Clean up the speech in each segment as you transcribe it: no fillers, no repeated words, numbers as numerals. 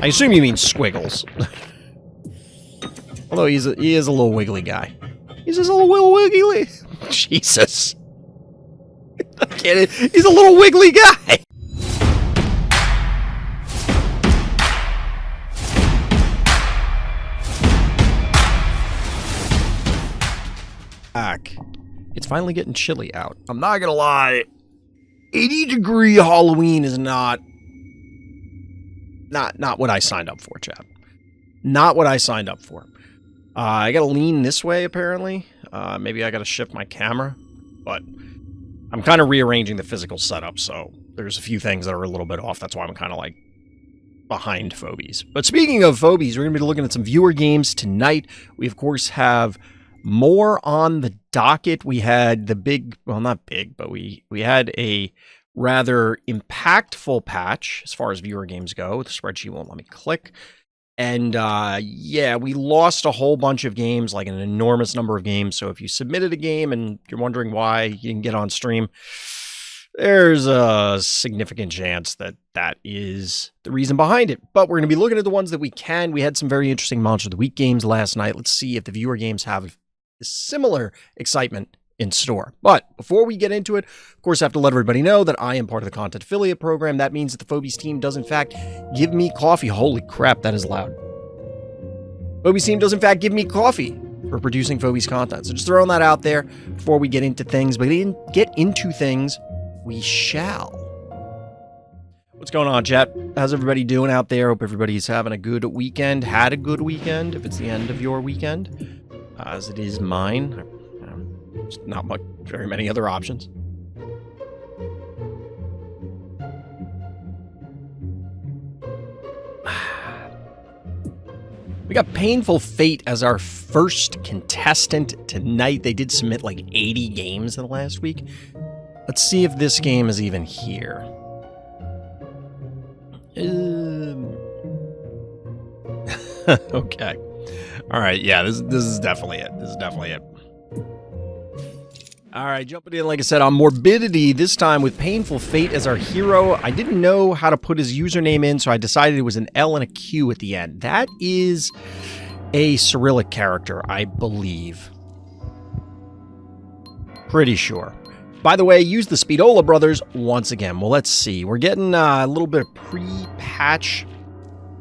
I assume you mean squiggles. Although he is a little wiggly guy. He's just a little wiggly. Jesus. I get it. He's a little wiggly guy. Back. It's finally getting chilly out. I'm not gonna lie. 80-degree Halloween is not what I signed up for, chap. Not what I signed up for. I gotta lean this way, apparently. Maybe I gotta shift my camera. But I'm kind of rearranging the physical setup, so there's a few things that are a little bit off. That's why I'm kind of like behind Phobies. But speaking of Phobies, we're gonna be looking at some viewer games tonight. We, of course, have more on the docket. We had the big, well, not big, but we had a rather impactful patch as far as viewer games go. The spreadsheet won't let me click. And yeah, we lost a whole bunch of games, like an enormous number of games. So if you submitted a game and you're wondering why you didn't get on stream, there's a significant chance that that is the reason behind it. But we're going to be looking at the ones that we can. We had some very interesting Monster of the Week games last night. Let's see if the viewer games have similar excitement in store. But before we get into it, of course, I have to let everybody know that I am part of the content affiliate program. That means that the Phobies team does, in fact, give me coffee. Holy crap, that is loud. Phobies team does, in fact, give me coffee for producing Phobies content. So just throwing that out there before we get into things. But get into things, we shall. What's going on, chat? How's everybody doing out there? Hope everybody's having a good weekend. Had a good weekend, if it's the end of your weekend. As it is mine. There's not very many other options. We got Painful Fate as our first contestant tonight. They did submit like 80 games in the last week. Let's see if this game is even here. Okay. All right, yeah, this is definitely it. This is definitely it. All right, jumping in, like I said, on Morbidity, this time with Painful Fate as our hero. I didn't know how to put his username in, so I decided it was an L and a Q at the end. That is a Cyrillic character, I believe. Pretty sure. By the way, use the Speedola brothers once again. Well, let's see. We're getting a little bit of pre-patch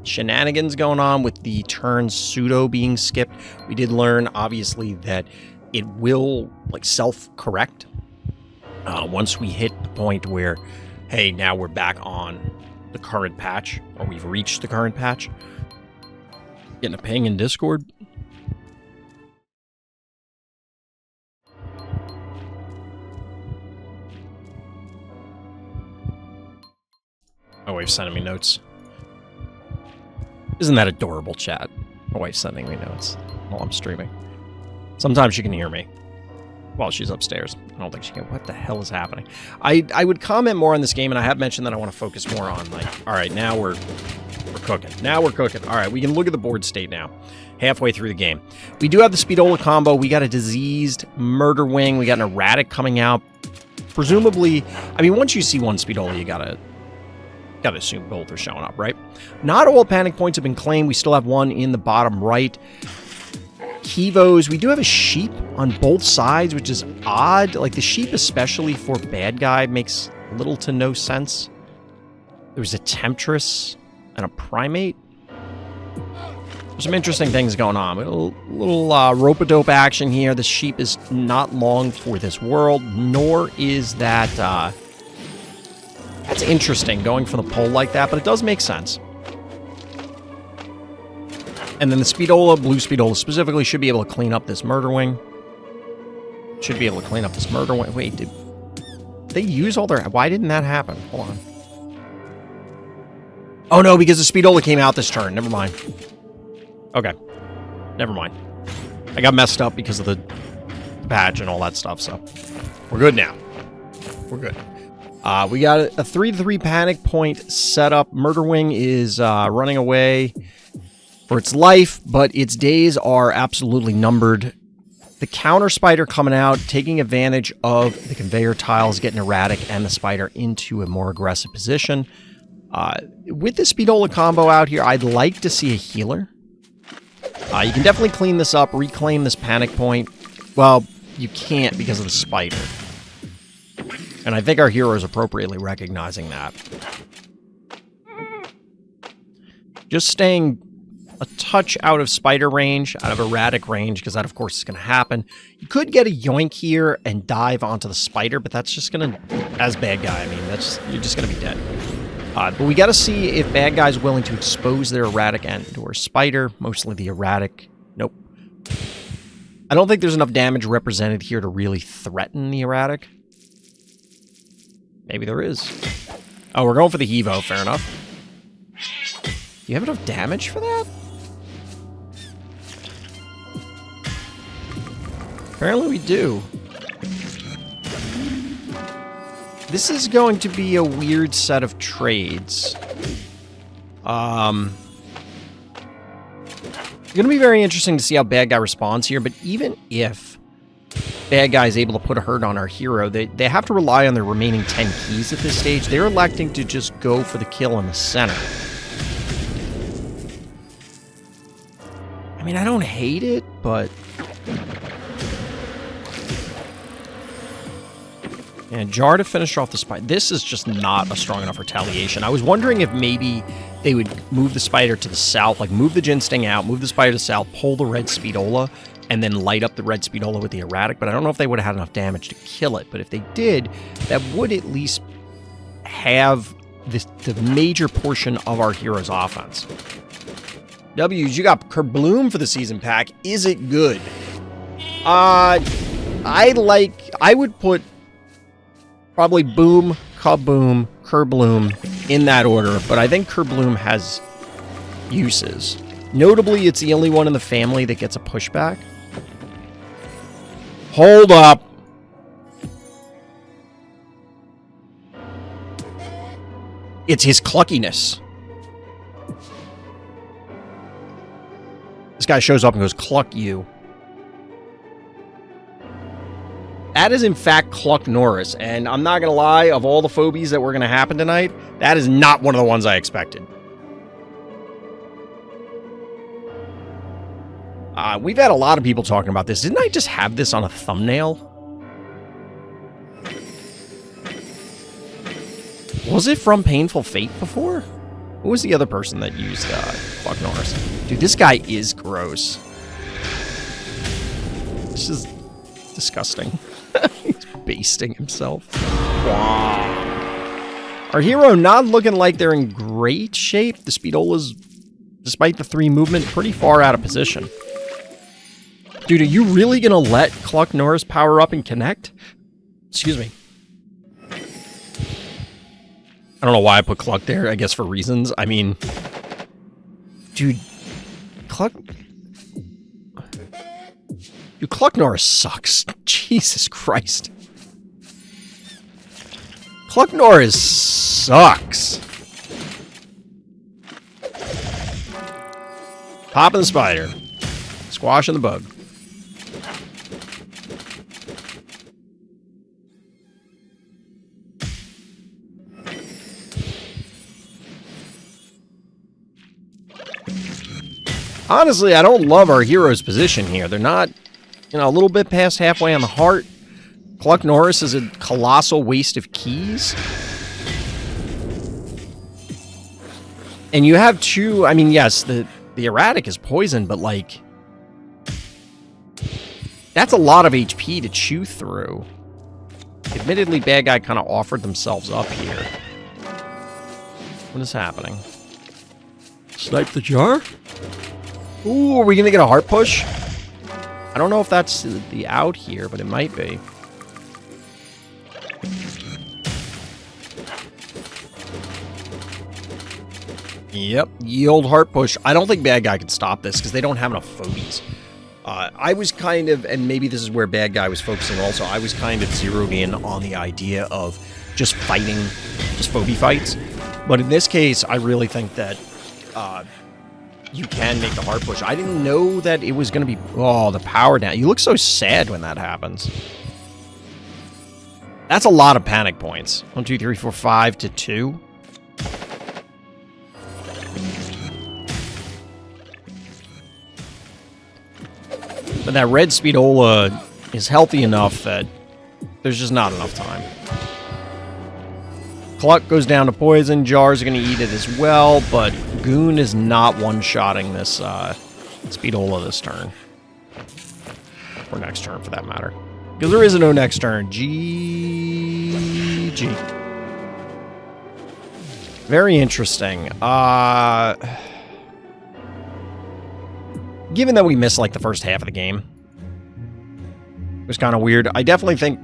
shenanigans going on with the turn pseudo being skipped. We did learn, obviously, that it will like self-correct once we hit the point where, hey, now we're back on the current patch, or we've reached the current patch. Getting a ping in Discord. My wife's sending me notes. Isn't that adorable, chat? My wife's sending me notes while I'm streaming. Sometimes she can hear me while she's upstairs. I don't think she can. What the hell is happening? I would comment more on this game, and I have mentioned that I want to focus more on, like, all right, now we're cooking. Now we're cooking. All right, we can look at the board state now. Halfway through the game. We do have the Speedola combo. We got a diseased murder wing. We got an erratic coming out. Presumably, I mean, once you see one Speedola, you gotta assume both are showing up, right? Not all panic points have been claimed. We still have one in the bottom right. Kivos, we do have a sheep on both sides, which is odd. Like, the sheep, especially for bad guy, makes little to no sense. There's a temptress and a primate. There's some interesting things going on. A little rope-a-dope action here. The sheep is not long for this world, nor is that... That's interesting, going for the pole like that, but it does make sense. And then the Speedola, blue Speedola specifically, should be able to clean up this murder wing. Should be able to clean up this murder wing. Wait, did they use all their... Why didn't that happen? Hold on. Oh, no, because the Speedola came out this turn. Never mind. Okay. Never mind. I got messed up because of the patch and all that stuff, so... We're good now. We're good. We got a 3-3 panic point set up. Murder Wing is running away for its life, but its days are absolutely numbered. The counter spider coming out, taking advantage of the conveyor tiles, getting erratic, and the spider into a more aggressive position. With the Speedola combo out here, I'd like to see a healer. You can definitely clean this up, reclaim this panic point. Well, you can't because of the spider. And I think our hero is appropriately recognizing that. Just staying a touch out of spider range, out of erratic range, because that, of course, is going to happen. You could get a yoink here and dive onto the spider, but that's just going to... As bad guy, I mean, you're just going to be dead. But we got to see if bad guy's willing to expose their erratic end or spider, mostly the erratic. Nope. I don't think there's enough damage represented here to really threaten the erratic. Maybe there is. Oh, we're going for the Hevo, fair enough. Do you have enough damage for that? Apparently we do. This is going to be a weird set of trades. It's going to be very interesting to see how bad guy responds here, but even if bad guy is able to put a hurt on our hero, they have to rely on their remaining 10 keys at this stage. They're electing to just go for the kill in the center. I mean, I don't hate it, but... And Jar to finish off the spider. This is just not a strong enough retaliation. I was wondering if maybe they would move the spider to the south, like move the Gin Sting out, move the spider to the south, pull the red Speedola, and then light up the red Speedola with the erratic, but I don't know if they would have had enough damage to kill it. But if they did, that would at least have the major portion of our hero's offense. W's, you got Kerbloom for the season pack. Is it good? I would put probably Boom, Kaboom, Kerbloom in that order, but I think Kerbloom has uses. Notably, it's the only one in the family that gets a pushback. Hold up. It's his cluckiness. This guy shows up and goes, "Cluck you." That is, in fact, Cluck Norris, and I'm not going to lie, of all the phobies that were going to happen tonight, that is not one of the ones I expected. We've had a lot of people talking about this. Didn't I just have this on a thumbnail? Was it from Painful Fate before? Who was the other person that used Cluck Norris? Dude, this guy is gross. This is disgusting. He's basting himself. Wow. Our hero not looking like they're in great shape. The Speedola's, despite the 3 movement, pretty far out of position. Dude, are you really going to let Cluck Norris power up and connect? Excuse me. I don't know why I put Cluck there. I guess for reasons. I mean, dude, Cluck Norris sucks. Jesus Christ. Cluck Norris sucks. Popping the spider. Squashing the bug. Honestly, I don't love our hero's position here. They're not, a little bit past halfway on the heart. Cluck Norris is a colossal waste of keys. And you have 2, I mean, yes, the erratic is poison, but like, that's a lot of HP to chew through. Admittedly, bad guy kind of offered themselves up here. What is happening? Snipe the jar? Ooh, are we going to get a heart push? I don't know if that's the out here, but it might be. Yep, yield heart push. I don't think bad guy can stop this because they don't have enough phobies. I was kind of, and maybe this is where bad guy was focusing also, I was kind of zeroed in on the idea of just fighting, just phobie fights. But in this case, I really think that you can make the heart push. I didn't know that it was going to be... Oh, the power down. You look so sad when that happens. That's a lot of panic points. 1, 2, 3, 4, 5 to 2. But that red Speedola is healthy enough that there's just not enough time. Cluck goes down to poison. Jars are going to eat it as well, but Goon is not one-shotting this Speedola this turn. Or next turn, for that matter. Because there is no next turn. GG. Very interesting. Given that we missed, like, the first half of the game, it was kind of weird. I definitely think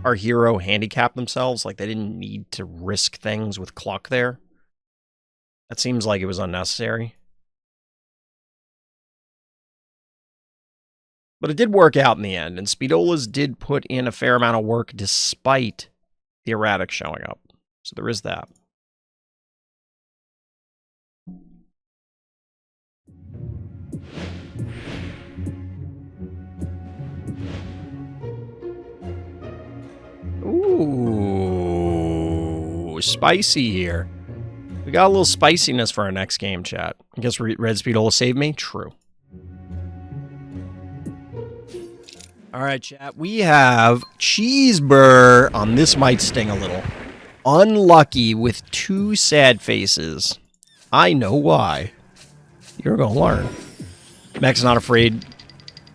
our hero handicapped themselves. Like, they didn't need to risk things with Cluck there. That seems like it was unnecessary. But it did work out in the end, and Speedolas did put in a fair amount of work despite the erratic showing up. So there is that. Ooh, spicy here. We got a little spiciness for our next game, chat. I guess Red Speedola saved me? True. All right, chat. We have Cheeseburger on This Might Sting a Little. Unlucky with 2 sad faces. I know why. You're going to learn. Mech's not afraid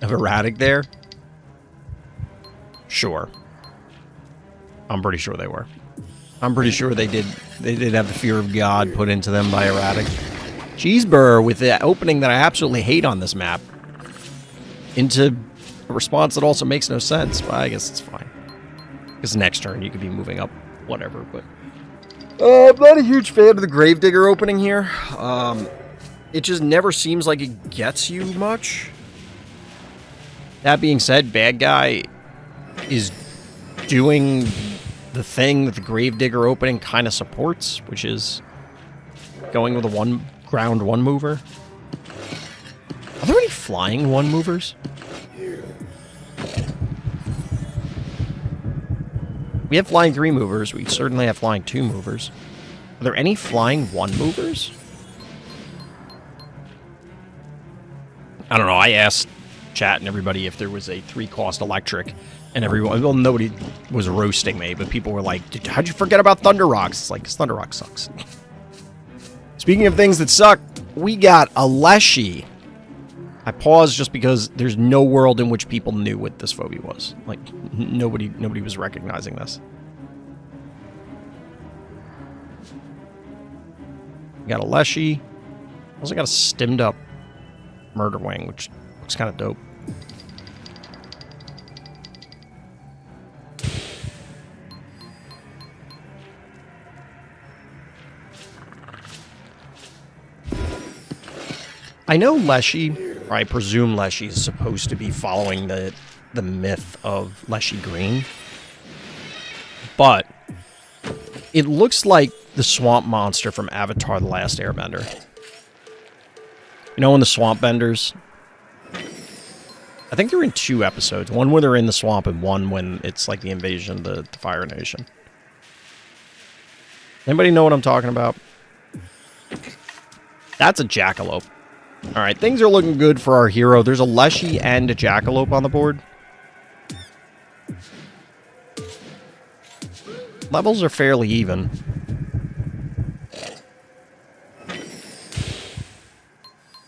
of erratic there. Sure. I'm pretty sure they were. I'm pretty sure they did have the fear of God put into them by erratic. Cheeseburger with the opening that I absolutely hate on this map. Into a response that also makes no sense. But I guess it's fine. Because next turn you could be moving up whatever, but I'm not a huge fan of the Gravedigger opening here. It just never seems like it gets you much. That being said, bad guy is doing the thing that the Gravedigger opening kind of supports, which is going with a ground one mover. Are there any flying one movers? We have flying 3 movers. We certainly have flying 2 movers. Are there any flying 1 movers? I don't know. I asked chat and everybody if there was a 3-cost electric, and everyone, well, nobody was roasting me, but people were like, how'd you forget about Thunder Rocks? It's like, 'cause Thunder Rock sucks. Speaking of things that suck, we got a Leshy. I paused just because there's no world in which people knew what this phobia was. Like, nobody was recognizing this. We got a Leshy. Also got a stemmed up Murder Wing, which looks kind of dope. I know Leshy, or I presume Leshy is supposed to be following the myth of Leshy Green. But it looks like the swamp monster from Avatar: The Last Airbender. You know, in the swamp benders? I think they're in 2 episodes. One where they're in the swamp and one when it's like the invasion of the Fire Nation. Anybody know what I'm talking about? That's a jackalope. Alright, things are looking good for our hero. There's a Leshy and a jackalope on the board. Levels are fairly even.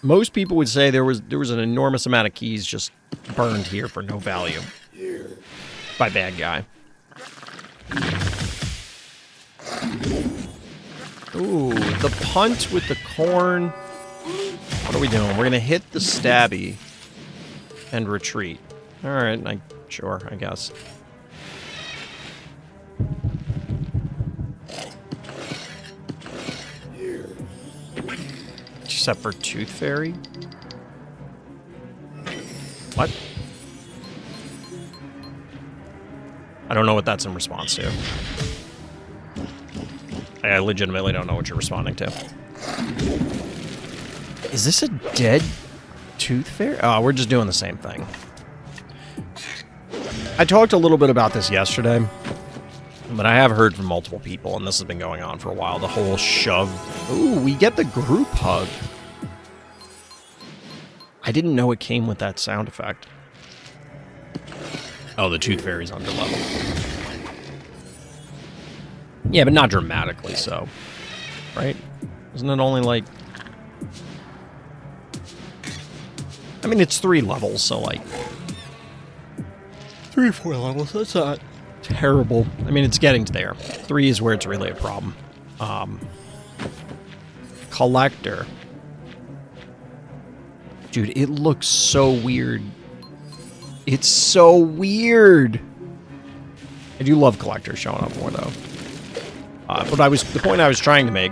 Most people would say there was an enormous amount of keys just burned here for no value. By bad guy. Ooh, the punt with the corn. What are we doing? We're going to hit the stabby and retreat. Alright, sure, I guess. Except for Tooth Fairy? What? I don't know what that's in response to. I legitimately don't know what you're responding to. Is this a dead Tooth Fairy? Oh, we're just doing the same thing. I talked a little bit about this yesterday, but I have heard from multiple people, and this has been going on for a while, the whole shove. Ooh, we get the group hug. I didn't know it came with that sound effect. Oh, the tooth fairy's under level. Yeah, but not dramatically so. Right? Isn't it only like... I mean, it's 3 levels, so like... 3 or 4 levels, that's not terrible. I mean, it's getting to there. 3 is where it's really a problem. Collector. Dude, it looks so weird. It's so weird. I do love collectors showing up more, though. But the point I was trying to make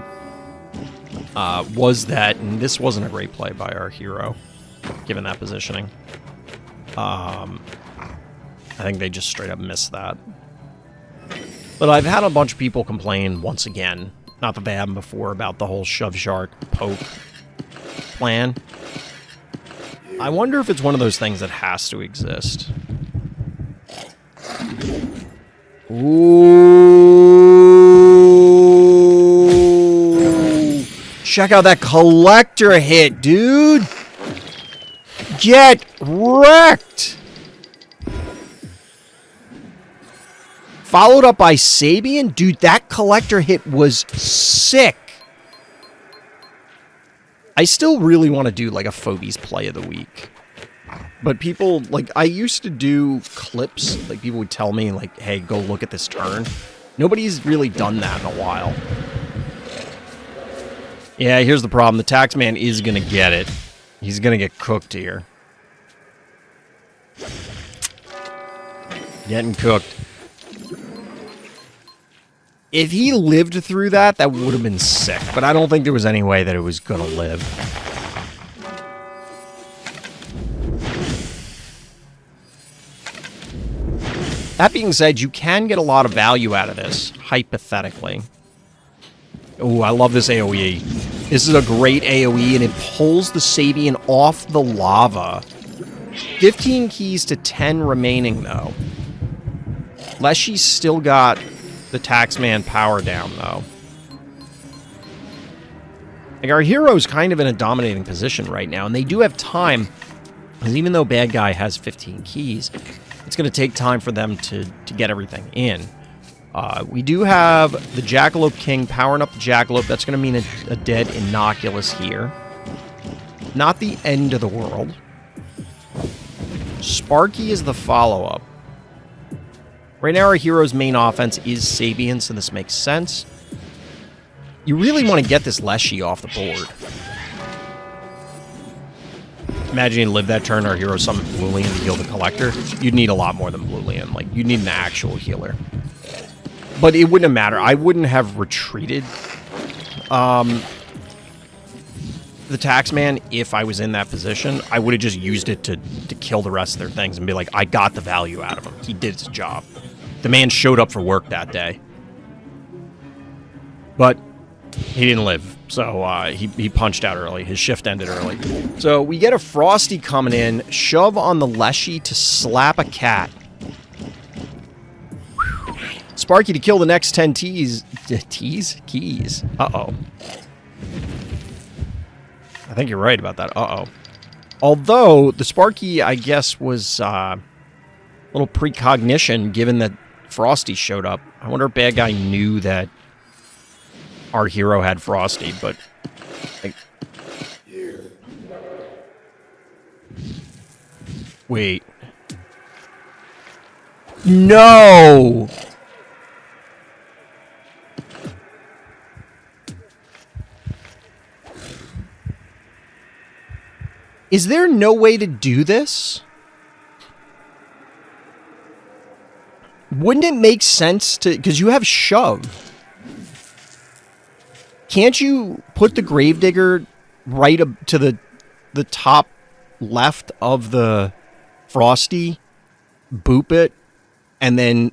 was that, and this wasn't a great play by our hero, given that positioning. I think they just straight up missed that. But I've had a bunch of people complain once again, not that they haven't before, about the whole shove shark poke plan. I wonder if it's one of those things that has to exist. Ooh. Check out that collector hit, dude. Get wrecked. Followed up by Sabian. Dude, that collector hit was sick. I still really want to do, like, a Phobies play of the week. But people, like, I used to do clips. Like, people would tell me, like, hey, go look at this turn. Nobody's really done that in a while. Yeah, here's the problem. The taxman is going to get it. He's going to get cooked here. Getting cooked. If he lived through that, that would have been sick. But I don't think there was any way that it was going to live. That being said, you can get a lot of value out of this, hypothetically. Ooh, I love this AoE. This is a great AoE, and it pulls the Sabian off the lava. 15 keys to 10 remaining, though. Leshy's still got the taxman power down, though. Like, our hero's kind of in a dominating position right now, and they do have time, because even though bad guy has 15 keys, it's going to take time for them to get everything in. We do have the Jackalope King powering up the Jackalope. That's going to mean a dead Innocuous here. Not the end of the world. Sparky is the follow-up. Right now, our hero's main offense is Sabian, so this makes sense. You really want to get this Leshy off the board. Imagine you live that turn, our hero summon Bluelian to heal the Collector. You'd need a lot more than Bluelian. Like, you'd need an actual healer. But it wouldn't matter. I wouldn't have retreated the taxman if I was in that position. I would have just used it to kill the rest of their things and be like, I got the value out of him. He did his job. The man showed up for work that day. But he didn't live. So he punched out early. His shift ended early. So we get a Frosty coming in. Shove on the Leshy to slap a cat. Sparky to kill the next 10 keys. Keys? Uh-oh. I think you're right about that. Uh-oh. Although, the Sparky, I guess, was a little precognition, given that Frosty showed up. I wonder if bad guy knew that our hero had Frosty, but... Like, wait. No! Is there no way to do this? Wouldn't it make sense to... Because you have shove. Can't you put the Gravedigger right up to the top left of the Frosty, boop it, and then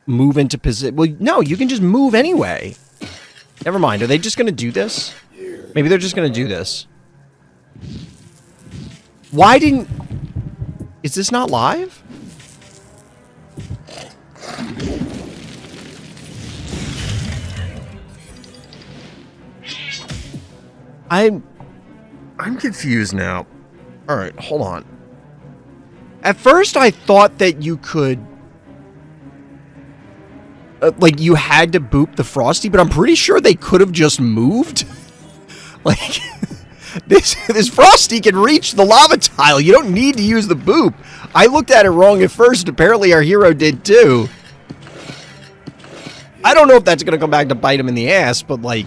move into position? Well, no, you can just move anyway. Never mind. Are they just going to do this? Maybe they're just going to do this. Why didn't... Is this not live? I'm confused now. Alright, hold on. At first, I thought that you could... like, you had to boop the Frosty, but I'm pretty sure they could have just moved. Like, this Frosty can reach the lava tile. You don't need to use the boop. I looked at it wrong at first. Apparently, our hero did too. I don't know if that's going to come back to bite him in the ass, but, like...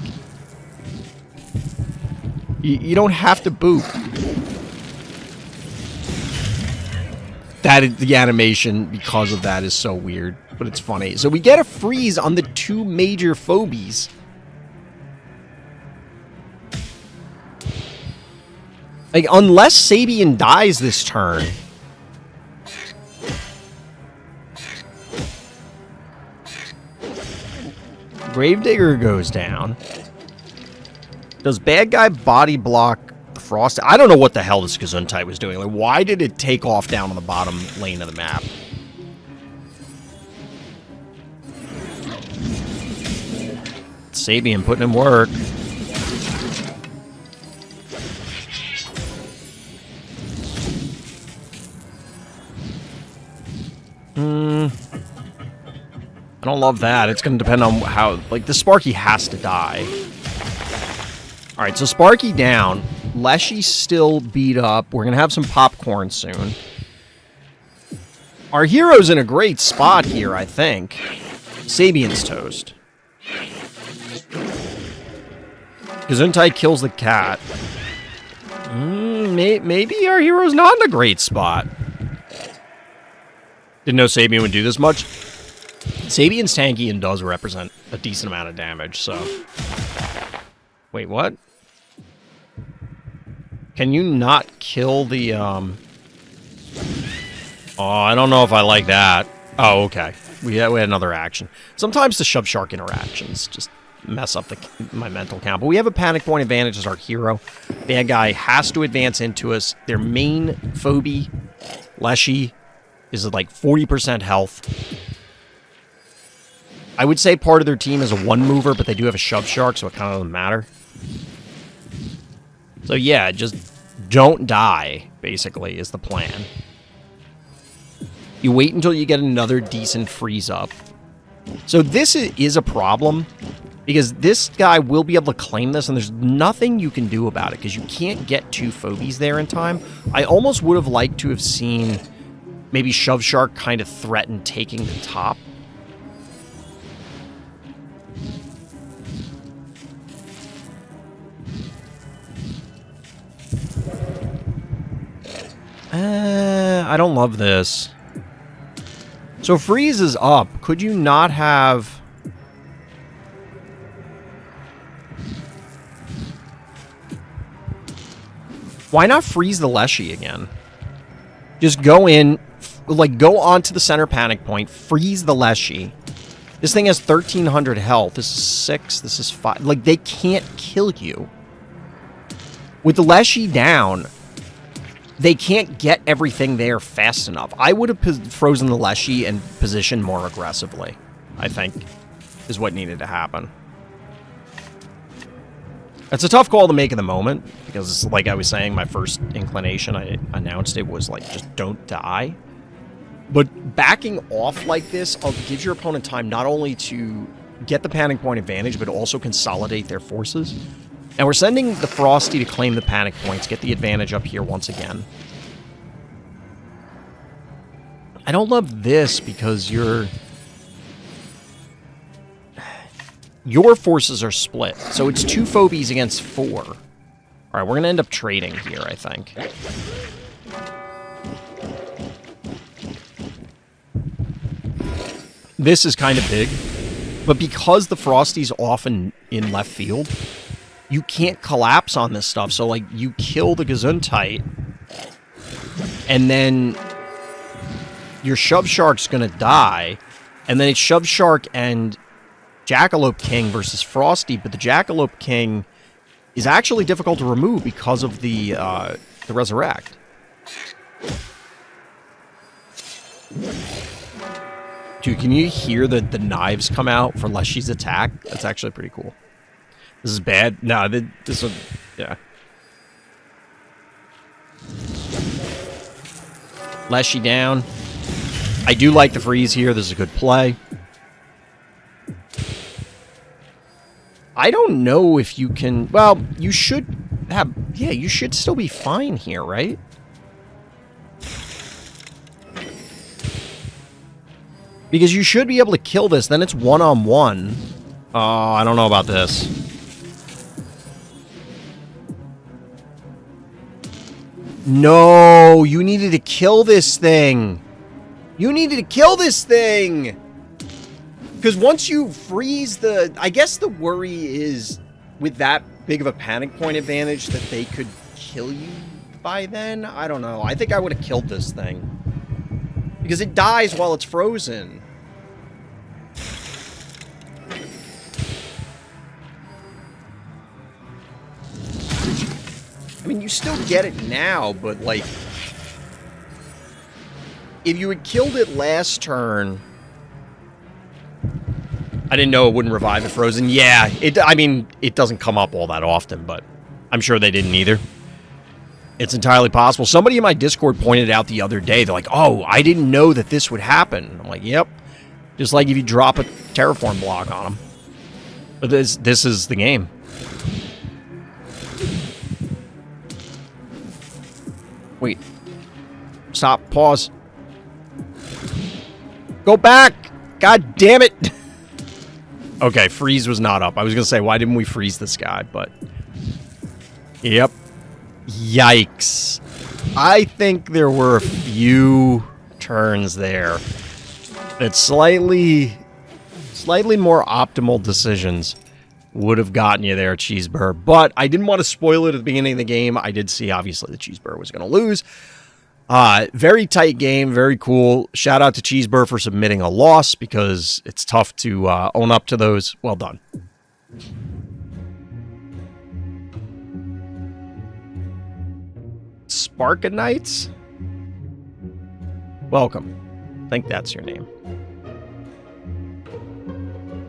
You don't have to boop. The animation, because of that, is so weird. But it's funny. So we get a freeze on the 2 major Phobies. Like, unless Sabian dies this turn... Gravedigger goes down. Does bad guy body block the Frost? I don't know what the hell this Gesundheit was doing. Like, why did it take off down on the bottom lane of the map? Sabian putting in work. I don't love that. It's going to depend on how... Like, the Sparky has to die. Alright, so Sparky down. Leshy's still beat up. We're going to have some popcorn soon. Our hero's in a great spot here, I think. Sabian's toast. Gesundheit kills the cat. Maybe our hero's not in a great spot. Didn't know Sabian would do this much. Sabian's tanky and does represent a decent amount of damage, so... Wait, what? Can you not kill the, Oh, I don't know if I like that. Oh, okay. We had another action. Sometimes the Shove Shark interactions just mess up my mental count. But we have a panic point advantage as our hero. Bad guy has to advance into us. Their main phobie, Leshy, is like 40% health. I would say part of their team is a one-mover, but they do have a Shove Shark, so it kind of doesn't matter. So yeah, just don't die, basically, is the plan. You wait until you get another decent freeze up. So this is a problem, because this guy will be able to claim this, and there's nothing you can do about it, because you can't get 2 Phobies there in time. I almost would have liked to have seen maybe Shove Shark kind of threaten taking the top. I don't love this. So freeze is up. Could you not have... Why not freeze the Leshy again? Just go in, like, go onto the center panic point, freeze the Leshy. This thing has 1,300 health. This is 6, this is 5. Like, they can't kill you. With the Leshy down... They can't get everything there fast enough. I would have frozen the Leshy and positioned more aggressively, I think, is what needed to happen. It's a tough call to make in the moment, because, like I was saying, my first inclination, I announced it, was like, just don't die. But backing off like this gives your opponent time not only to get the panic point advantage, but also consolidate their forces. And we're sending the Frosty to claim the panic points, get the advantage up here once again. I don't love this because your forces are split. So it's 2 Phobies against 4. Alright, we're going to end up trading here, I think. This is kind of big. But because the Frosty's often in left field... You can't collapse on this stuff, so, like, you kill the Gesundheit, and then your Shove Shark's gonna die, and then it's Shove Shark and Jackalope King versus Frosty, but the Jackalope King is actually difficult to remove because of the Resurrect. Dude, can you hear the knives come out for Leshy's attack? That's actually pretty cool. This is bad. No, this one... Yeah. Leshy down. I do like the freeze here. This is a good play. I don't know if you can... Well, you should have... Yeah, you should still be fine here, right? Because you should be able to kill this. Then it's one-on-one. Oh, I don't know about this. No, you needed to kill this thing. You needed to kill this thing. Because once you freeze the... I guess the worry is with that big of a panic point advantage that they could kill you by then. I don't know. I think I would have killed this thing. Because it dies while it's frozen. I mean, you still get it now, but, like... If you had killed it last turn... I didn't know it wouldn't revive it frozen. Yeah, I mean, it doesn't come up all that often, but I'm sure they didn't either. It's entirely possible. Somebody in my Discord pointed out the other day, they're like, oh, I didn't know that this would happen. I'm like, yep. Just like if you drop a terraform block on them. But this is the game. Wait. Stop. Pause. Go back! God damn it! Okay, freeze was not up. I was going to say, why didn't we freeze this guy? But, yep. Yikes. I think there were a few turns there that slightly more optimal decisions would have gotten you there, Cheeseburger. But I didn't want to spoil it at the beginning of the game. I did see, obviously, that Cheeseburger was going to lose. Very tight game, very cool. Shout out to Cheeseburger for submitting a loss because it's tough to own up to those. Well done. Sparkanites? Welcome. I think that's your name.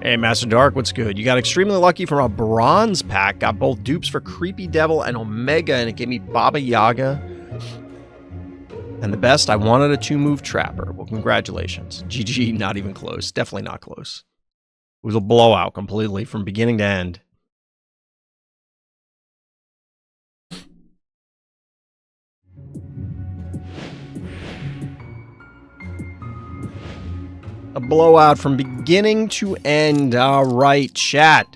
Hey, Master Dark, what's good? You got extremely lucky from a bronze pack. Got both dupes for Creepy Devil and Omega, and it gave me Baba Yaga. And the best, I wanted a 2-move Trapper. Well, congratulations. GG, not even close. Definitely not close. It was a blowout completely from beginning to end. A blowout from beginning to end. All right, chat.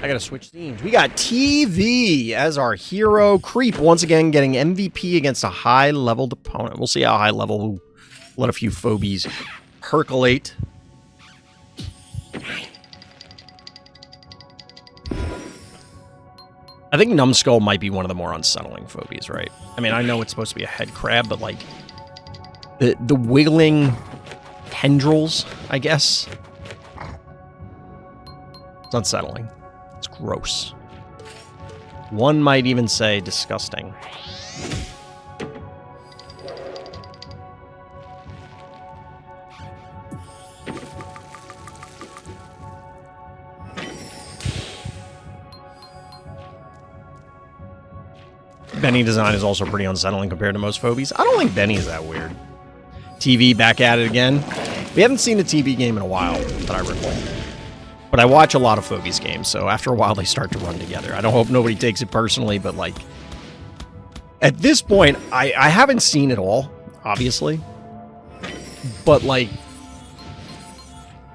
I gotta switch themes. We got teavee as our hero. Creep, once again, getting MVP against a high-leveled opponent. We'll see how high-level. We'll let a few phobies percolate. I think Numbskull might be one of the more unsettling phobies, right? I mean, I know it's supposed to be a head crab, but, like, the wiggling tendrils, I guess. It's unsettling. It's gross. One might even say disgusting. Benny design is also pretty unsettling compared to most phobies. I don't think Benny is that weird. teavee back at it again. We haven't seen a teavee game in a while that I recall. But I watch a lot of Phobies games, so after a while they start to run together. I don't hope nobody takes it personally, but, like, at this point, I haven't seen it all, obviously. But, like,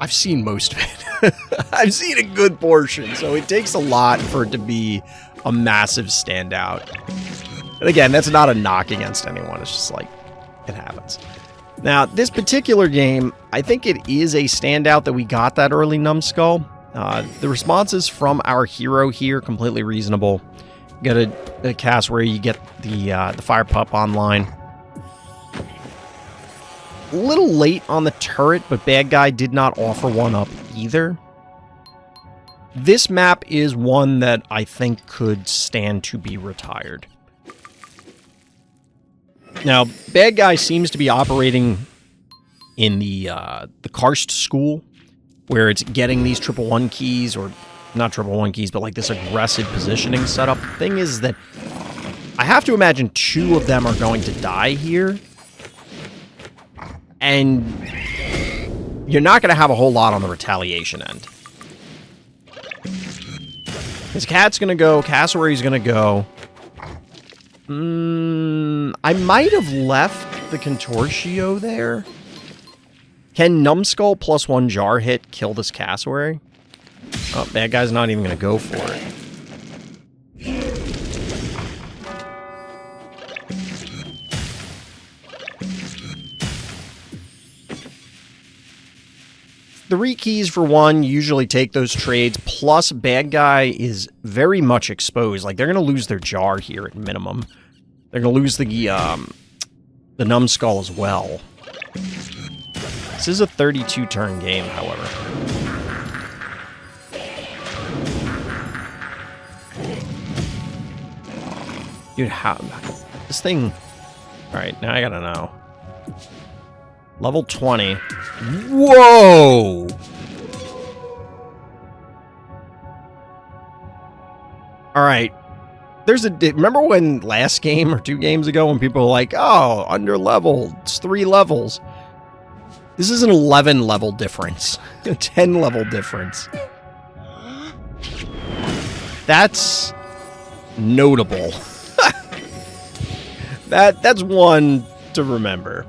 I've seen most of it. I've seen a good portion, so it takes a lot for it to be a massive standout. And again, that's not a knock against anyone. It's just like, it happens. Now, this particular game, I think it is a standout that we got that early Numbskull. The responses from our hero here, completely reasonable. Get a cast where you get the fire pup online. A little late on the turret, but bad guy did not offer one up either. This map is one that I think could stand to be retired. Now, bad guy seems to be operating in the Karst school, where it's getting these 111 keys, or not 111 keys, but like this aggressive positioning setup. The thing is that I have to imagine 2 of them are going to die here, And you're not going to have a whole lot on the retaliation end. His cat's going to go. Cassowary's going to go. I might have left the Contortio there. Can Numbskull plus 1 jar hit kill this Cassowary? Oh, bad guy's not even going to go for it. Three keys for 1, usually take those trades, plus bad guy is very much exposed. Like, they're going to lose their jar here at minimum. They're going to lose the Numbskull as well. This is a 32-turn game, however. Dude, how... This thing... Alright, now I gotta know. Level 20. Whoa! Alright. There's a... Remember when last game or 2 games ago when people were like, oh, under-leveled. It's 3 levels. This is an 11-level difference. A 10-level difference. That's notable. That's one to remember.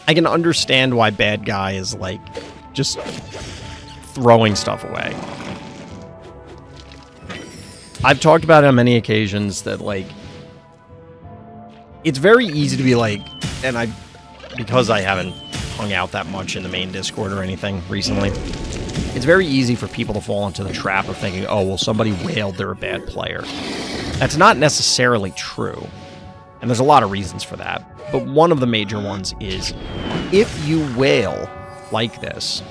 I can understand why bad guy is, like, just throwing stuff away. I've talked about it on many occasions that, like, it's very easy to be like, and because I haven't hung out that much in the main Discord or anything recently, it's very easy for people to fall into the trap of thinking, oh, well, somebody wailed, they're a bad player. That's not necessarily true. And there's a lot of reasons for that. But one of the major ones is, if you wail like this,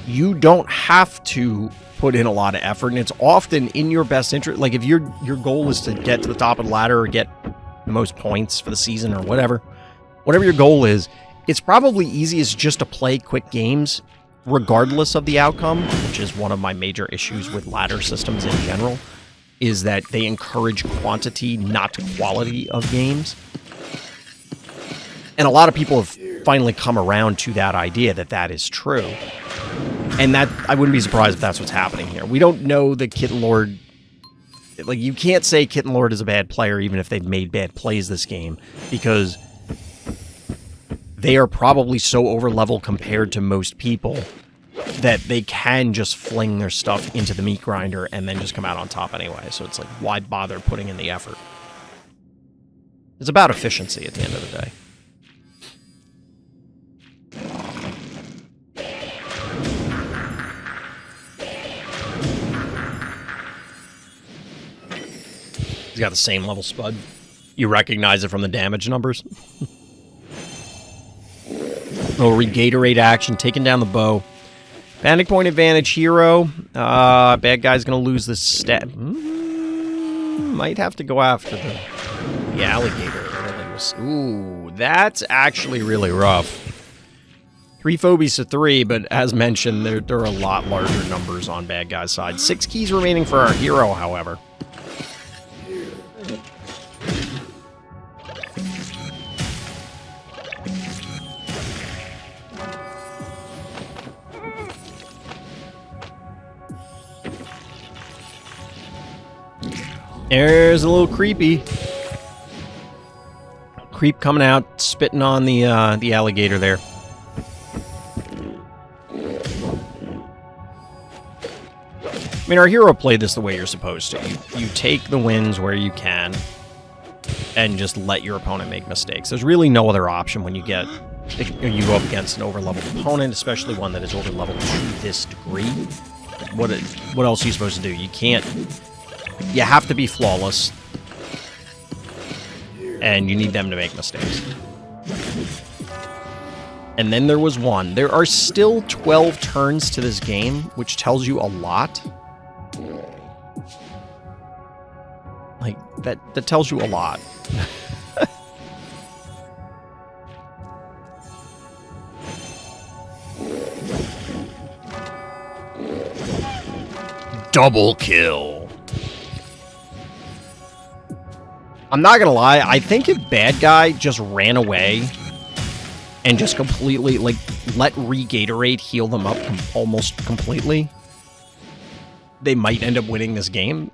you don't have to put in a lot of effort, and it's often in your best interest. Like, if your goal is to get to the top of the ladder or get the most points for the season or whatever your goal is, it's probably easiest just to play quick games regardless of the outcome, which is one of my major issues with ladder systems in general, is that they encourage quantity, not quality of games. And a lot of people have finally come around to that idea that that is true. And that, I wouldn't be surprised if that's what's happening here. We don't know that Kitten Lord... Like, you can't say Kitten Lord is a bad player even if they've made bad plays this game, because they are probably so over-level compared to most people that they can just fling their stuff into the meat grinder and then just come out on top anyway. So it's like, why bother putting in the effort? It's about efficiency at the end of the day. He's got the same level Spud. You recognize it from the damage numbers. Little Regatorade action, taking down the bow. Panic point advantage hero. Bad guy's gonna lose this stat. Might have to go after the alligator. Ooh, that's actually really rough. 3 Phobies to 3, but as mentioned, there are a lot larger numbers on bad guy's side. 6 keys remaining for our hero, however. There's a little creepy. Creep coming out, spitting on the alligator there. I mean, our hero played this the way you're supposed to. You take the wins where you can, and just let your opponent make mistakes. There's really no other option when you go up against an over-leveled opponent, especially one that is over-leveled to this degree. What else are you supposed to do? You can't... You have to be flawless, and you need them to make mistakes. And then there was one. There are still 12 turns to this game, which tells you a lot. Like, that tells you a lot. Double kill. I'm not gonna lie, I think if bad guy just ran away and just completely, like, let Regatorade heal them up almost completely, they might end up winning this game.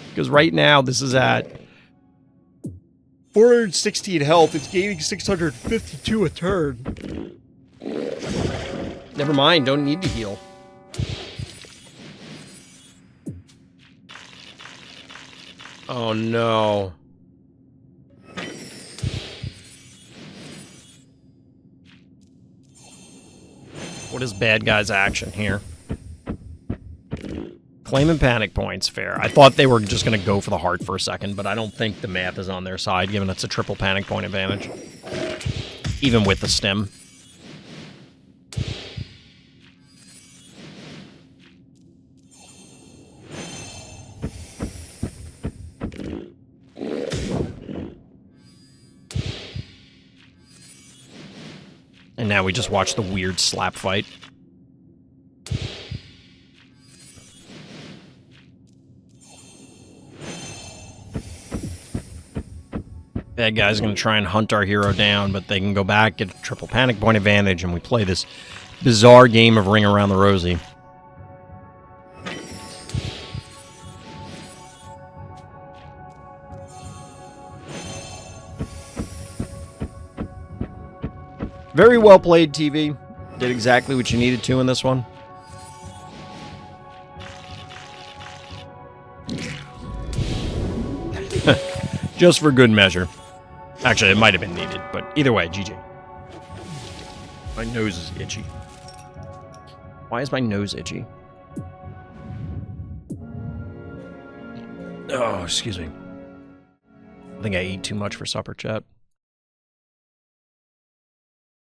Because right now, this is at 416 health. It's gaining 652 a turn. Never mind, don't need to heal. Oh no. What is bad guy's action here? Claiming panic points, fair. I thought they were just going to go for the heart for a second, but I don't think the map is on their side, given it's a triple panic point advantage. Even with the stim. And now we just watch the weird slap fight. Bad guy's going to try and hunt our hero down, but they can go back, get a triple panic point advantage, and we play this bizarre game of Ring Around the Rosie. Very well played, teavee. Did exactly what you needed to in this one. Just for good measure. Actually, it might have been needed, but either way, GG. My nose is itchy. Why is my nose itchy? Oh, excuse me. I think I ate too much for supper, chat.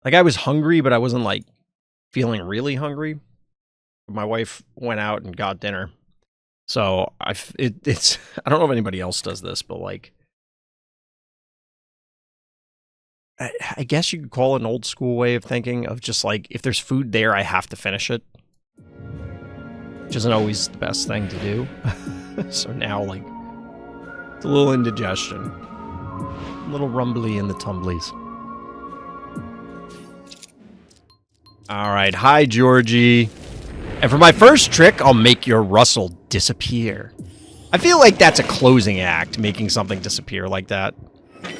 Like, I was hungry, but I wasn't, like, feeling really hungry. My wife went out and got dinner. So, it's... I don't know if anybody else does this, but, like... I guess you could call it an old school way of thinking of just, like, if there's food there, I have to finish it. Which isn't always the best thing to do. So now, like, it's a little indigestion. A little rumbly in the tumblies. Alright, hi, Georgie. And for my first trick, I'll make your Russell disappear. I feel like that's a closing act, making something disappear like that.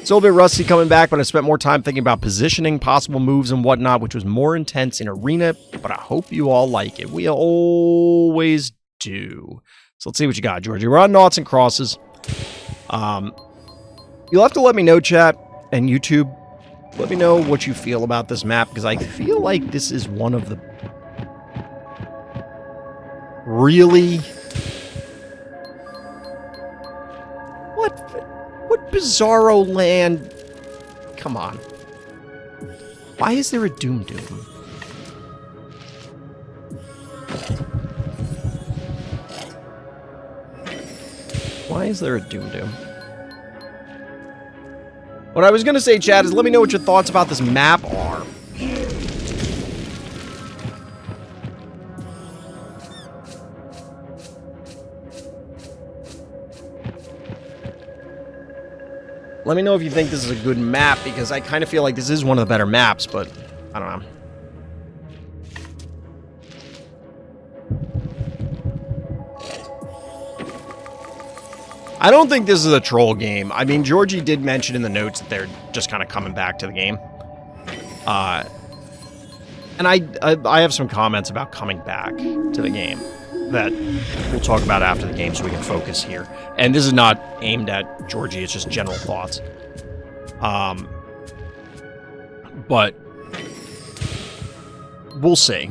Still a bit rusty coming back, but I spent more time thinking about positioning, possible moves, and whatnot, which was more intense in Arena, but I hope you all like it. We always do. So let's see what you got, Georgie. We're on noughts and crosses. You'll have to let me know, chat, and YouTube. Let me know what you feel about this map, because I feel like this is one of the really... What bizarro land? Come on. Why is there a Doom Doom? Why is there a Doom Doom? What I was going to say, chat, is let me know what your thoughts about this map are. Let me know if you think this is a good map, because I kind of feel like this is one of the better maps, but I don't know. I don't think this is a troll game. I mean, Georgie did mention in the notes that they're just kind of coming back to the game. And I have some comments about coming back to the game that we'll talk about after the game so we can focus here. And this is not aimed at Georgie, it's just general thoughts. But we'll see.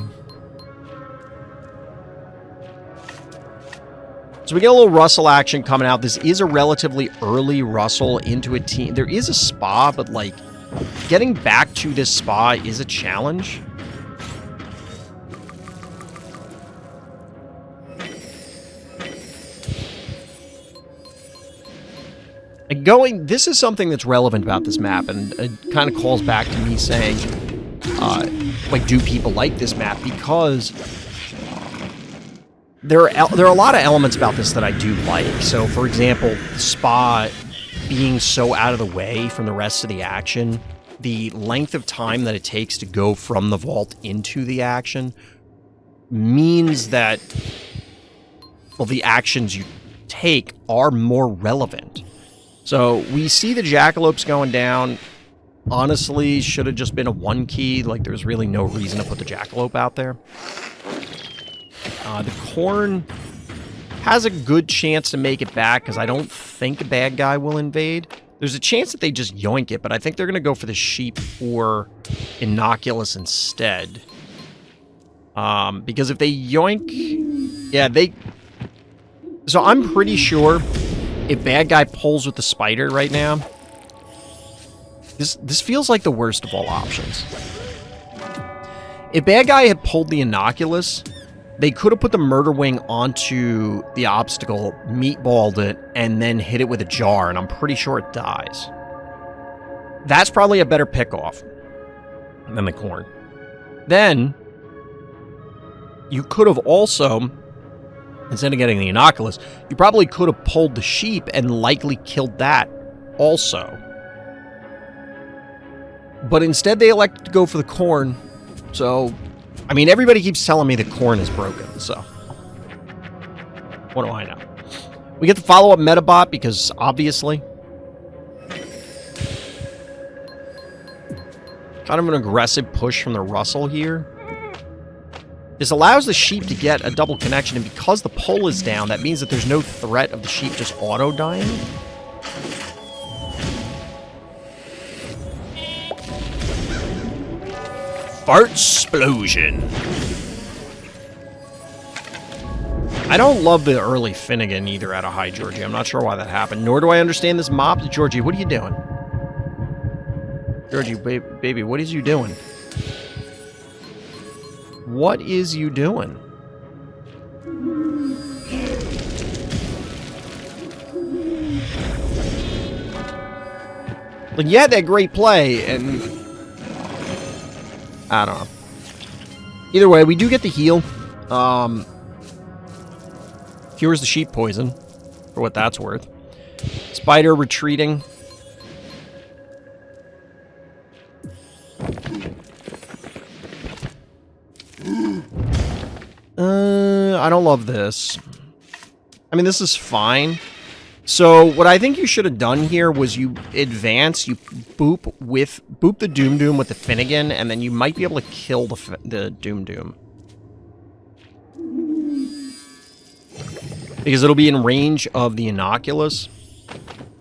So we get a little Russell action coming out. This is a relatively early Russell into a team. There is a spa, but, like, getting back to this spa is a challenge. And this is something that's relevant about this map, and it kind of calls back to me saying, like, do people like this map? Because there are a lot of elements about this that I do like. So, for example, the spa being so out of the way from the rest of the action, the length of time that it takes to go from the vault into the action means that, well, the actions you take are more relevant. So we see the jackalopes going down. Honestly, should have just been a 1 key. Like, there's really no reason to put the jackalope out there. The corn has a good chance to make it back because I don't think a bad guy will invade. There's a chance that they just yoink it, but I think they're going to go for the sheep or innocuous instead. Because if they yoink... Yeah, they... So I'm pretty sure if bad guy pulls with the spider right now... This feels like the worst of all options. If bad guy had pulled the innocuous... They could have put the murder wing onto the obstacle, meatballed it, and then hit it with a jar, and I'm pretty sure it dies. That's probably a better pick-off than the corn. Then, you could have also, instead of getting the innocuous, you probably could have pulled the sheep and likely killed that also. But instead they elected to go for the corn, so... I mean, everybody keeps telling me the corn is broken, so... What do I know? We get the follow-up Metabot because, obviously... Kind of an aggressive push from the Russell here. This allows the sheep to get a double connection, and because the pole is down, that means that there's no threat of the sheep just auto-dying. Fartsplosion. I don't love the early Finnegan either out of High Georgie. I'm not sure why that happened, nor do I understand this mob. Georgie, what are you doing? Georgie, baby, what is you doing? What is you doing? Like, you had that great play, and... I don't know. Either way, we do get the heal. Cures the sheep poison, for what that's worth. Spider retreating. I don't love this. I mean, this is fine. So, what I think you should have done here was you advance, you boop the Doom Doom with the Finnegan, and then you might be able to kill the Doom Doom. Because it'll be in range of the Innocuous,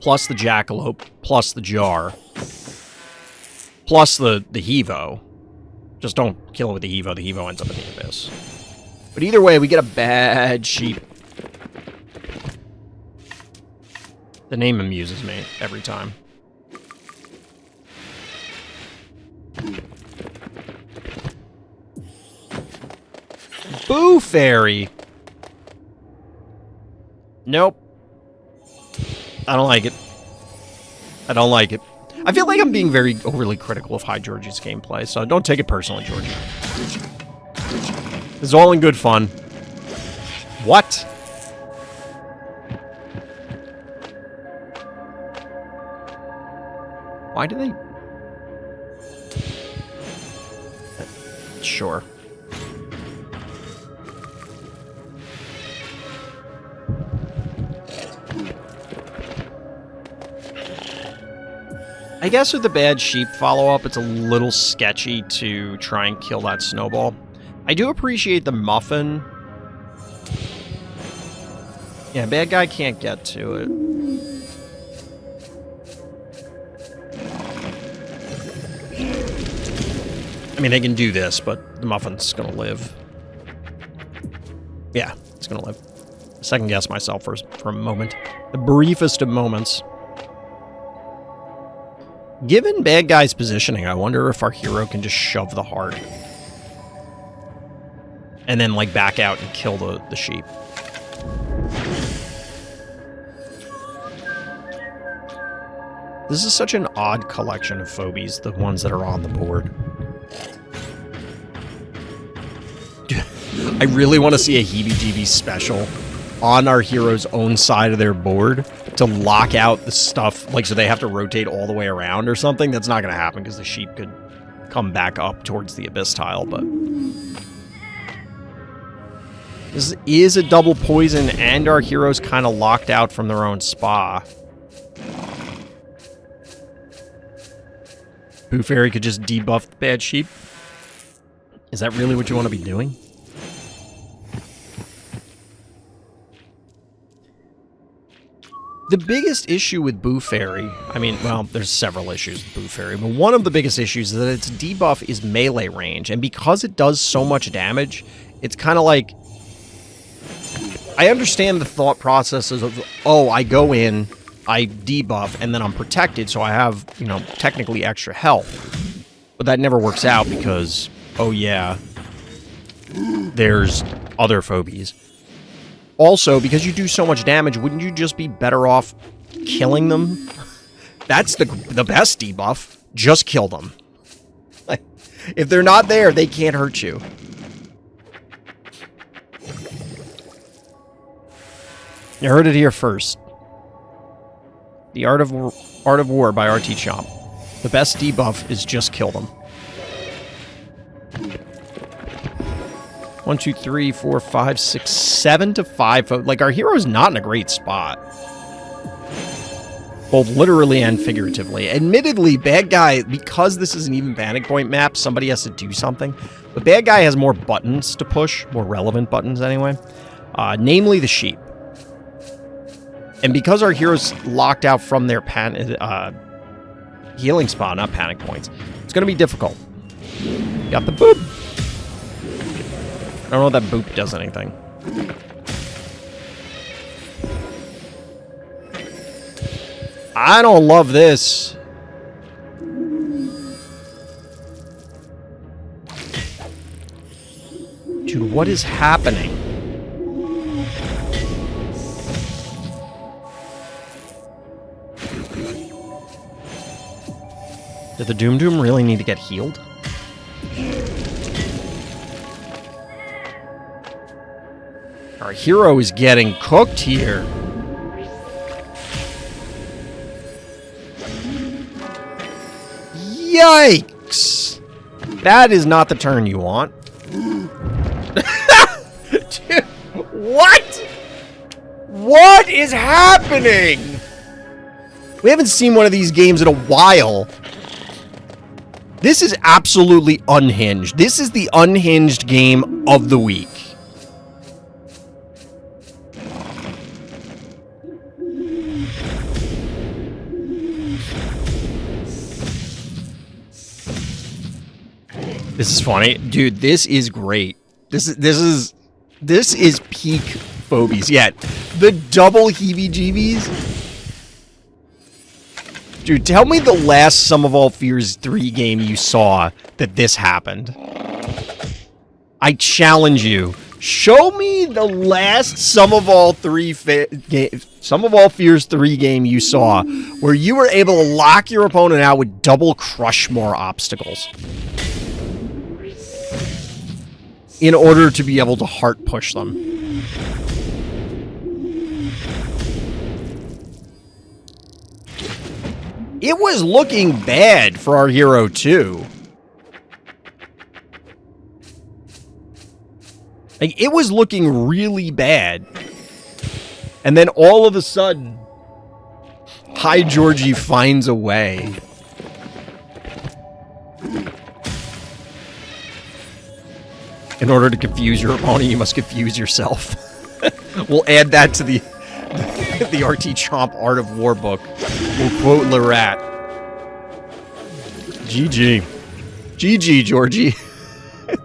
plus the Jackalope, plus the Jar, plus the Hevo. Just don't kill it with the Hevo ends up in the Abyss. But either way, we get a bad sheep. The name amuses me every time. Boo Fairy! Nope. I don't like it. I don't like it. I feel like I'm being very overly critical of High Georgie's gameplay, so don't take it personally, Georgie. It's all in good fun. What? Why do they... Sure. I guess with the bad sheep follow-up, it's a little sketchy to try and kill that snowball. I do appreciate the muffin. Yeah, bad guy can't get to it. I mean, they can do this, but the muffin's gonna live. Yeah, it's gonna live. Second guess myself for a moment. The briefest of moments. Given bad guy's positioning, I wonder if our hero can just shove the heart. And then, like, back out and kill the sheep. This is such an odd collection of phobies, the ones that are on the board. I really want to see a heebie-jeebies special on our hero's own side of their board, to lock out the stuff, like, so they have to rotate all the way around or something. That's not going to happen because the sheep could come back up towards the abyss tile, but this is a double poison, and our hero's kind of locked out from their own spa. Boo Fairy could just debuff the bad sheep. Is that really what you want to be doing? The biggest issue with Boo Fairy, I mean, well, there's several issues with Boo Fairy, but one of the biggest issues is that its debuff is melee range, and because it does so much damage, it's kind of like... I understand the thought processes of, oh, I go in, I debuff, and then I'm protected, so I have, you know, technically extra health. But that never works out because, oh yeah, there's other phobies. Also, because you do so much damage, wouldn't you just be better off killing them? That's the best debuff. Just kill them. Like, if they're not there, they can't hurt you. You heard it here first. The Art of War by RT Chomp. The best debuff is just kill them. 1, 2, 3, 4, 5, 6, 7 to 5. Like, our hero's not in a great spot. Both literally and figuratively. Admittedly, bad guy, because this is an even panic point map, somebody has to do something. But bad guy has more buttons to push, more relevant buttons anyway. Namely the sheep. And because our hero's locked out from their healing spot, not panic points, it's going to be difficult. Got the boop. I don't know if that boop does anything. I don't love this. Dude, what is happening? Did the Doom Doom really need to get healed? Our hero is getting cooked here. Yikes! That is not the turn you want. Dude, what? What is happening? We haven't seen one of these games in a while. This is absolutely unhinged. This is the unhinged game of the week. This is funny. Dude, this is great. This is peak Phobies. Yeah, the double heebie-jeebies. Dude, tell me the last Sum of All Fears 3 game you saw that this happened. I challenge you. Show me the last Sum of All Fears 3 game you saw where you were able to lock your opponent out with double crush more obstacles in order to be able to heart push them. It was looking bad for our hero, too. Like, it was looking really bad. And then all of a sudden, Hi Georgie finds a way. In order to confuse your opponent, you must confuse yourself. We'll add that to the RT Chomp Art of War book. We'll quote Lerat. GG. GG, Georgie.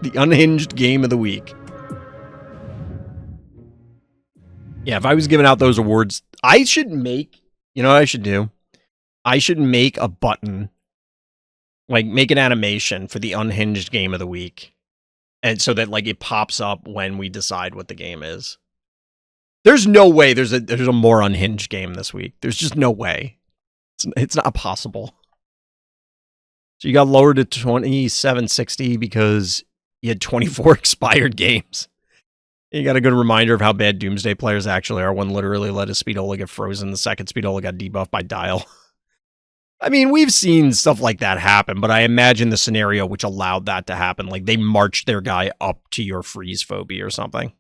The unhinged game of the week. Yeah, if I was giving out those awards, I should make... You know what I should do? I should make a button. Like, make an animation for the unhinged game of the week. And so that, like, it pops up when we decide what the game is. There's no way there's a more unhinged game this week. There's just no way. It's not possible. So you got lowered to 2760 because you had 24 expired games. You got a good reminder of how bad Doomsday players actually are. One literally let his Speedola get frozen. The second Speedola got debuffed by Dial. I mean, we've seen stuff like that happen, but I imagine the scenario which allowed that to happen. Like, they marched their guy up to your freeze phobia or something.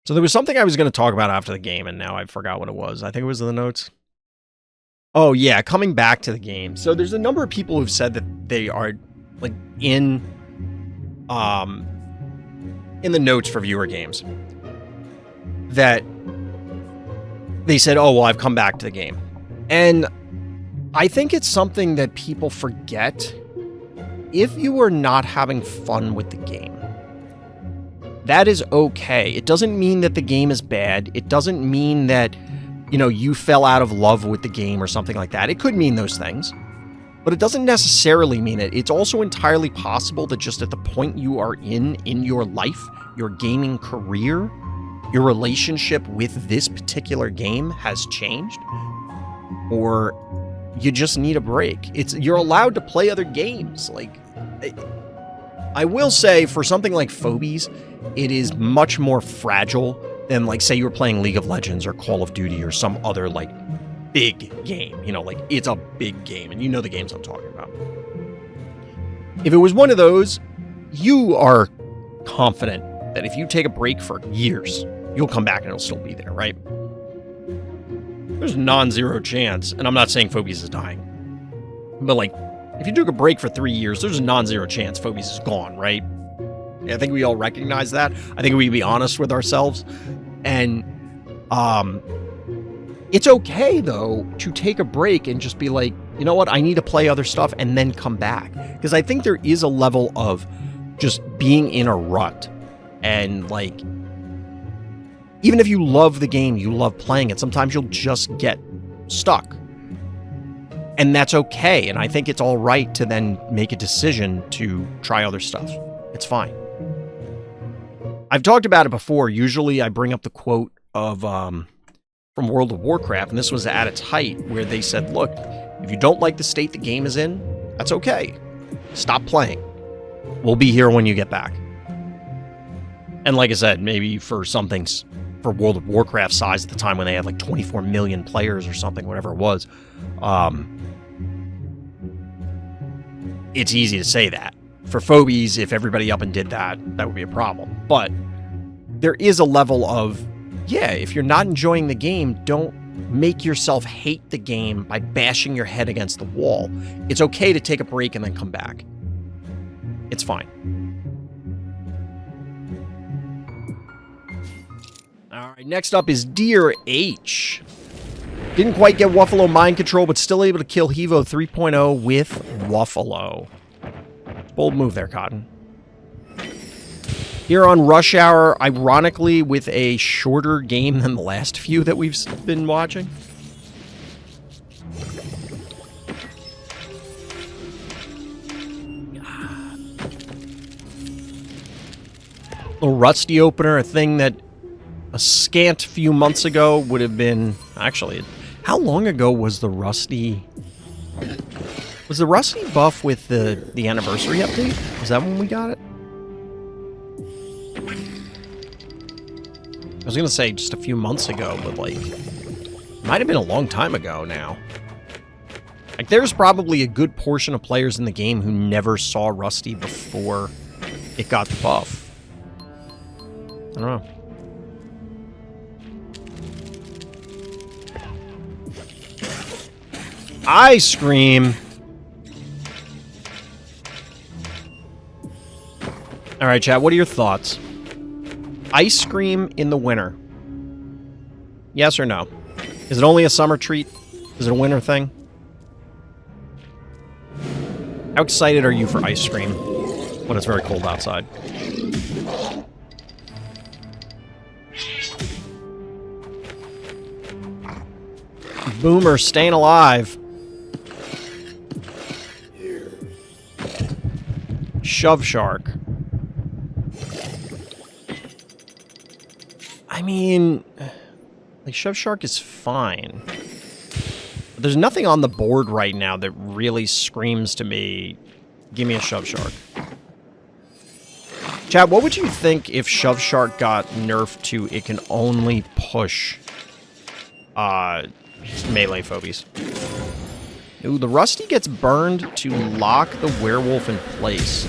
So there was something I was going to talk about after the game, and now I forgot what it was. I think it was in the notes. Oh, yeah, coming back to the game. So there's a number of people who've said that they are, like, in the notes for viewer games, that they said, oh, well, I've come back to the game. And I think it's something that people forget. If you are not having fun with the game, that is okay. It doesn't mean that the game is bad. It doesn't mean that, you know, you fell out of love with the game or something like that. It could mean those things, but it doesn't necessarily mean it. It's also entirely possible that just at the point you are in your life, your gaming career, your relationship with this particular game has changed, or you just need a break. You're allowed to play other games. Like, I will say, for something like Phobies, it is much more fragile than, like, say you were playing League of Legends or Call of Duty or some other, like, big game. You know, like, it's a big game, and you know the games I'm talking about. If it was one of those, you are confident that if you take a break for years, you'll come back and it'll still be there, right? There's a non-zero chance, and I'm not saying Phobies is dying, but, like, if you took a break for 3 years, there's a non-zero chance Phobies is gone, right? I think we all recognize that. I think we be honest with ourselves. And it's okay, though, to take a break and just be like, you know what, I need to play other stuff and then come back. Because I think there is a level of just being in a rut. And, like, even if you love the game, you love playing it, sometimes you'll just get stuck. And that's okay. And I think it's all right to then make a decision to try other stuff. It's fine. I've talked about it before. Usually I bring up the quote of from World of Warcraft, and this was at its height, where they said, look, if you don't like the state the game is in, that's okay. Stop playing. We'll be here when you get back. And like I said, maybe for something for World of Warcraft size at the time when they had like 24 million players or something, whatever it was, it's easy to say that. For Phobies, if everybody up and did that, that would be a problem. But there is a level of, yeah, if you're not enjoying the game, don't make yourself hate the game by bashing your head against the wall. It's okay to take a break and then come back. It's fine. All right, next up is dearh. Didn't quite get Wuffalo mind control, but still able to kill Hevo 3.0 with Wuffalo. Bold move there, Cotton. Here on Rush Hour, ironically, with a shorter game than the last few that we've been watching. Little Rusty opener, a thing that a scant few months ago would have been... Actually, how long ago was the Rusty... Was the Rusty buff with the anniversary update? Was that when we got it? I was going to say just a few months ago, but, like, might have been a long time ago now. Like, there's probably a good portion of players in the game who never saw Rusty before it got the buff. I don't know. Ice Cream! Alright, chat, what are your thoughts? Ice cream in the winter. Yes or no? Is it only a summer treat? Is it a winter thing? How excited are you for ice cream when it's very cold outside? Boomer staying alive. Shove Shark. I mean, like, Shove Shark is fine. But there's nothing on the board right now that really screams to me, Give me a Shove Shark. Chat, what would you think if Shove Shark got nerfed to it can only push melee phobies? Ooh, the Rusty gets burned to lock the werewolf in place.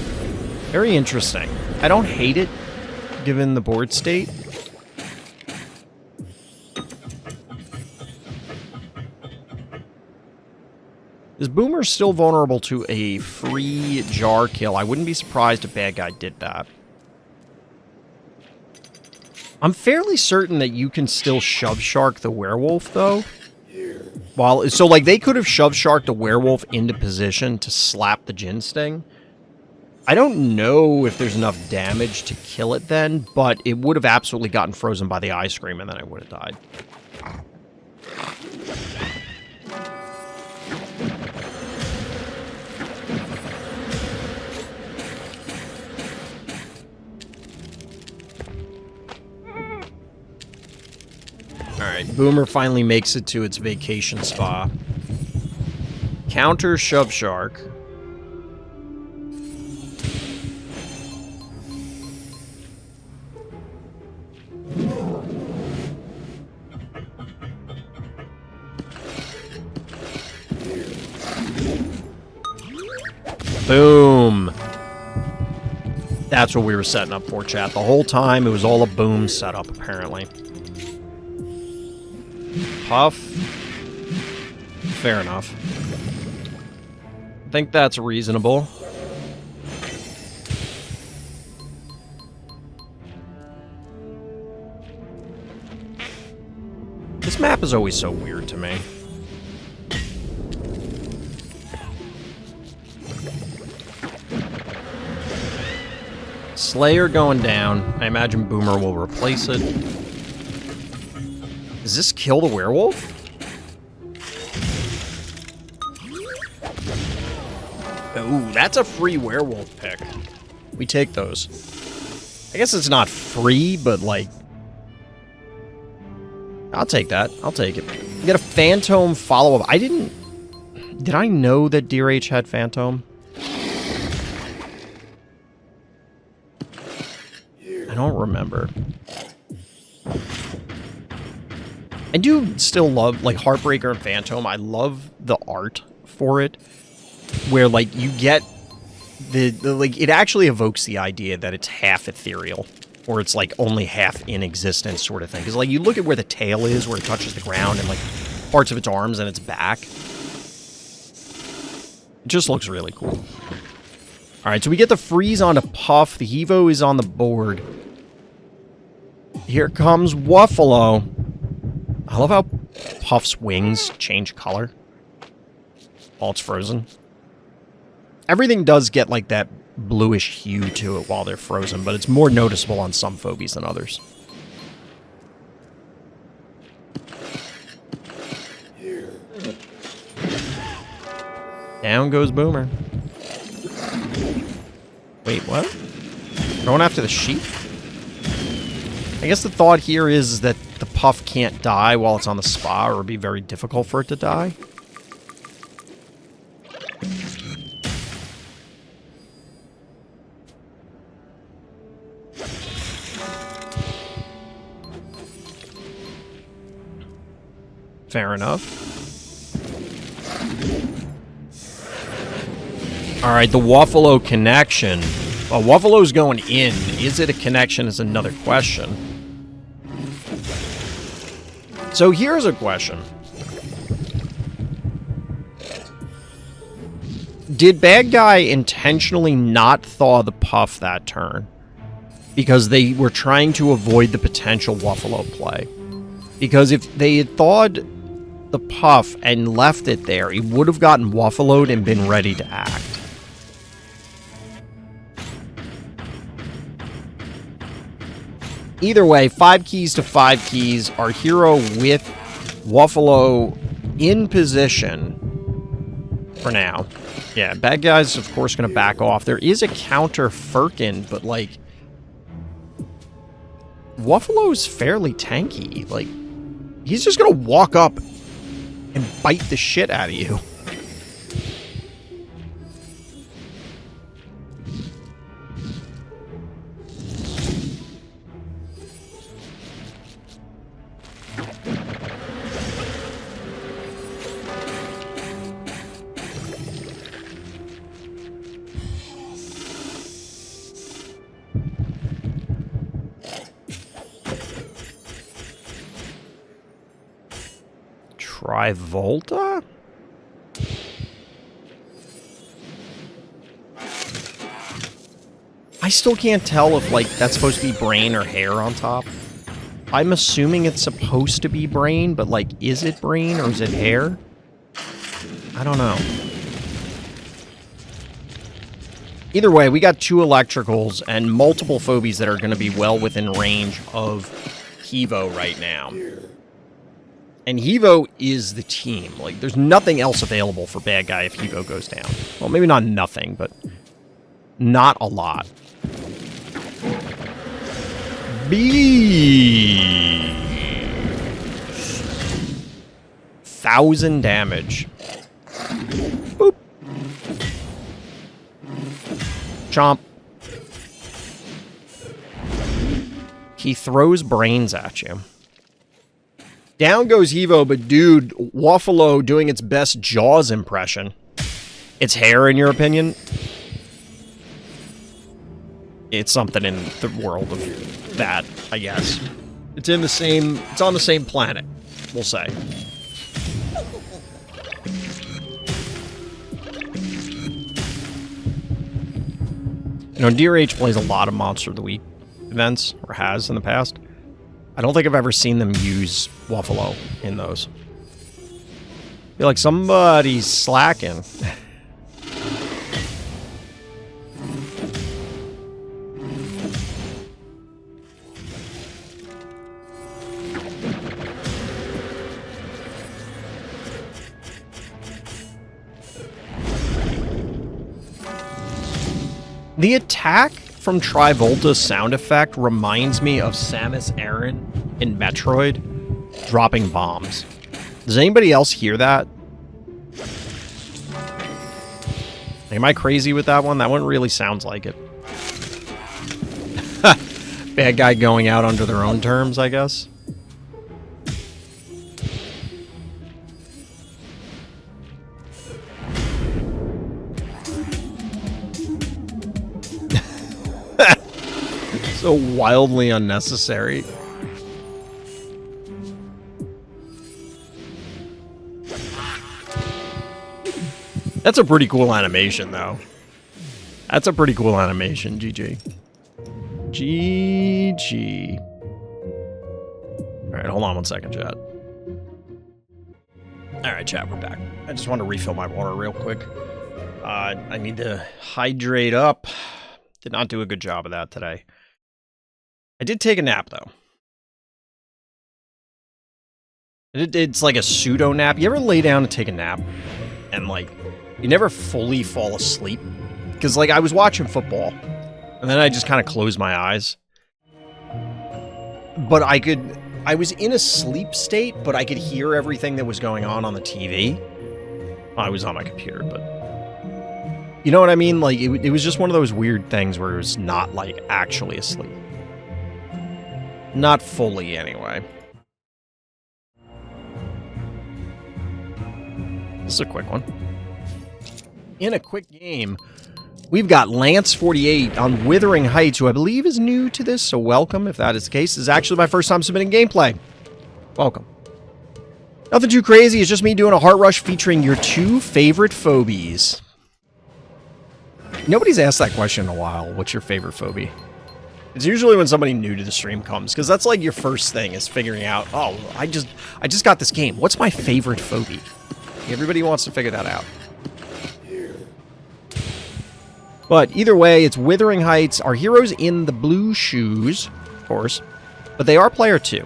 Very interesting. I don't hate it, given the board state. Is Boomer still vulnerable to a free jar kill? I wouldn't be surprised if bad guy did that. I'm fairly certain that you can still Shove Shark the werewolf, though. So, like, they could have Shove Sharked the werewolf into position to slap the Gin Sting. I don't know if there's enough damage to kill it then, but it would have absolutely gotten frozen by the Ice Cream, and then I would have died. Alright, Boomer finally makes it to its vacation spa. Counter Shove Shark. Boom. That's what we were setting up for, chat. The whole time, it was all a boom setup, apparently. Puff. Fair enough. I think that's reasonable. This map is always so weird to me. Slayer going down. I imagine Boomer will replace it. Does this kill the werewolf? Ooh, that's a free werewolf pick. We take those. I guess it's not free, but like... I'll take that. I'll take it. You get a Phantom follow-up. I didn't... Did I know that dearh had Phantom? I don't remember. I do still love, like, Heartbreaker and Phantom. I love the art for it. Where, like, you get like, it actually evokes the idea that it's half ethereal. Or it's, like, only half in existence sort of thing. Because, like, you look at where the tail is, where it touches the ground, and, like, parts of its arms and its back. It just looks really cool. Alright, so we get the freeze onto Puff. The Evo is on the board. Here comes Wuffalo. I love how Puff's wings change color while it's frozen. Everything does get, like, that bluish hue to it while they're frozen, but it's more noticeable on some phobies than others. Down goes Boomer. Wait, what? Going after the sheep? I guess the thought here is that the Puff can't die while it's on the spa, or it would be very difficult for it to die. Fair enough. Alright, the Wuffalo connection. Well, Wuffalo's going in. Is it a connection is another question. So here's a question. Did bad guy intentionally not thaw the Puff that turn? Because they were trying to avoid the potential Wuffalo play. Because if they had thawed the Puff and left it there, he would have gotten Wuffaloed and been ready to act. Either way, 5 keys to 5 keys. Our hero with Wuffalo in position for now. Yeah, bad guy's, of course, going to back off. There is a counter Firkin, but, like, Wuffalo's fairly tanky. Like, he's just going to walk up and bite the shit out of you. Trivolta? I still can't tell if, like, that's supposed to be brain or hair on top. I'm assuming it's supposed to be brain, but, like, is it brain or is it hair? I don't know. Either way, we got 2 electricals and multiple phobies that are going to be well within range of Hevo right now. And Hevo is the team. Like, there's nothing else available for bad guy if Hevo goes down. Well, maybe not nothing, but not a lot. Bees. 1,000 damage. Boop. Chomp. He throws brains at you. Down goes Hevo, but dude, Waffalo doing its best Jaws impression. It's hair, in your opinion? It's something in the world of that, I guess. It's on the same planet, we'll say. You know, dearh plays a lot of Monster of the Week events, or has in the past. I don't think I've ever seen them use Waffalo in those. I feel like somebody's slacking. The attack from Trivolta's sound effect reminds me of Samus Aran in Metroid dropping bombs. Does anybody else hear that? Am I crazy with that one? That one really sounds like it. Bad guy going out under their own terms, I guess. So wildly unnecessary. That's a pretty cool animation, though. That's a pretty cool animation, GG. GG. Alright, hold on one second, chat. Alright, chat, we're back. I just want to refill my water real quick. I need to hydrate up. Did not do a good job of that today. I did take a nap, though. It's like a pseudo nap. You ever lay down to take a nap and, like, you never fully fall asleep? Because, like, I was watching football, and then I just kind of closed my eyes. But I was in a sleep state, but I could hear everything that was going on the TV. I was on my computer, but... You know what I mean? Like, it was just one of those weird things where it was not, like, actually asleep. Not fully, anyway. This is a quick one. In a quick game, we've got Lance48 on Withering Heights, who I believe is new to this, so welcome if that is the case. This is actually my first time submitting gameplay. Welcome. Nothing too crazy, it's just me doing a Heart Rush featuring your 2 favorite phobies. Nobody's asked that question in a while. What's your favorite phobie? It's usually when somebody new to the stream comes, because that's like your first thing, is figuring out, oh, I just got this game. What's my favorite phobie? Everybody wants to figure that out. But either way, it's Withering Heights. Our heroes in the blue shoes, of course, but they are player 2.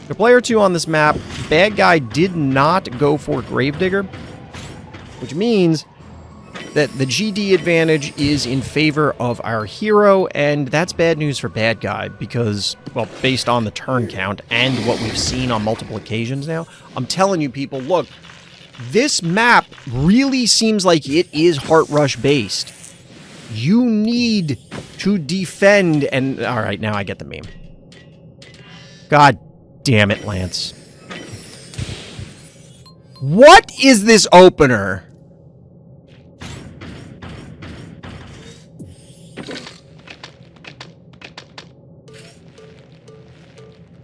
The player 2 on this map, bad guy did not go for Gravedigger, which means that the GD advantage is in favor of our hero, and that's bad news for bad guy because, well, based on the turn count and what we've seen on multiple occasions now, I'm telling you people, look, this map really seems like it is Heart Rush based. You need to defend, and alright, now I get the meme. God damn it, Lance. What is this opener?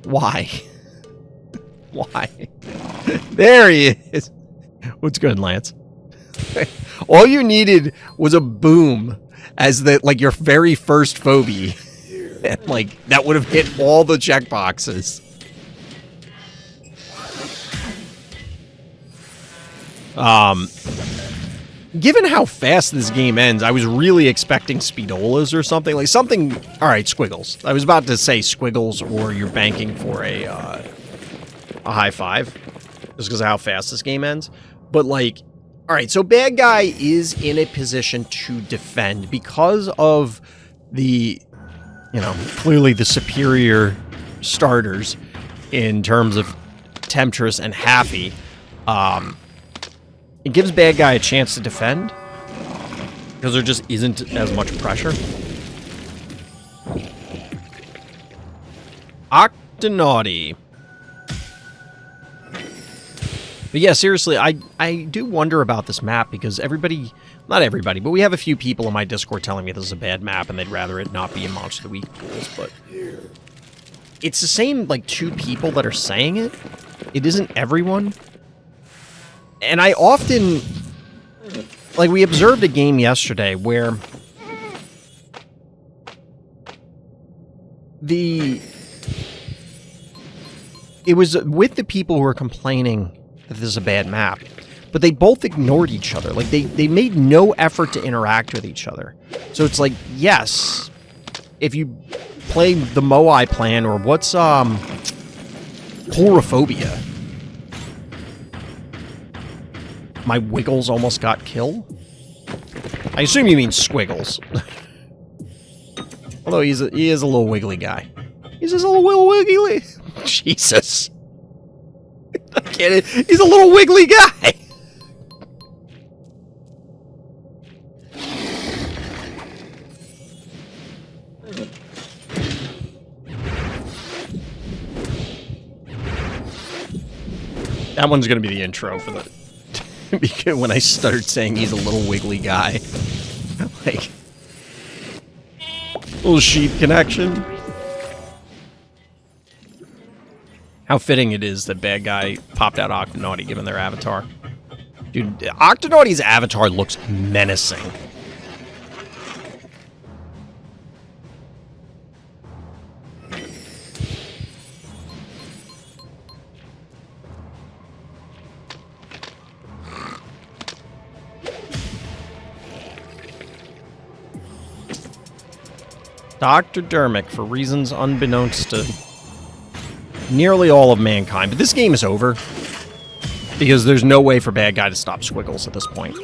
Why? Why? There he is. What's good, Lance? All you needed was a boom as the like your very first phobie. And like that would have hit all the checkboxes. Given how fast this game ends, I was really expecting speedolas or something. Like something... Alright, squiggles. I was about to say squiggles or you're banking for a high five. Just because of how fast this game ends. But like... Alright, so bad guy is in a position to defend because of the... You know, clearly the superior starters in terms of Temptress and Happy. It gives bad guy a chance to defend because there just isn't as much pressure. Octonaughty. But yeah, seriously, I do wonder about this map because everybody, not everybody, but we have a few people in my Discord telling me this is a bad map and they'd rather it not be in Monster of the Week pools, but it's the same, like, 2 people that are saying it. It isn't everyone. And I often, like, we observed a game yesterday where it was with the people who were complaining that this is a bad map, but they both ignored each other. Like, they made no effort to interact with each other. So it's like, yes, if you play the Moai plan, or what's, Chorophobia. My Wiggles almost got killed? I assume you mean Squiggles. Although he is a little wiggly guy. He's just a little wiggly. Jesus. I can't. He's a little wiggly guy. That one's gonna be the intro for the... Because when I started saying he's a little wiggly guy. Like... Little sheep connection. How fitting it is that bad guy popped out Octonaughty given their avatar. Dude, Octonaughty's avatar looks menacing. Dr. Dermick, for reasons unbeknownst to nearly all of mankind. But this game is over. Because there's no way for bad guy to stop Squiggles at this point.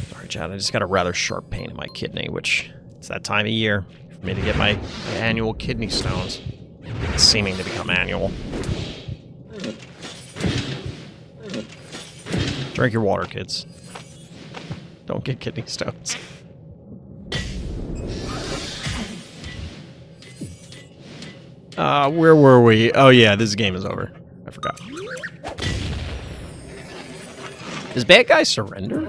Sorry, Chad, I just got a rather sharp pain in my kidney, which it's that time of year for me to get my annual kidney stones. It's seeming to become annual. Drink your water, kids. Don't get kidney stones. Where were we? Oh yeah, this game is over. I forgot. Does bad guy surrender?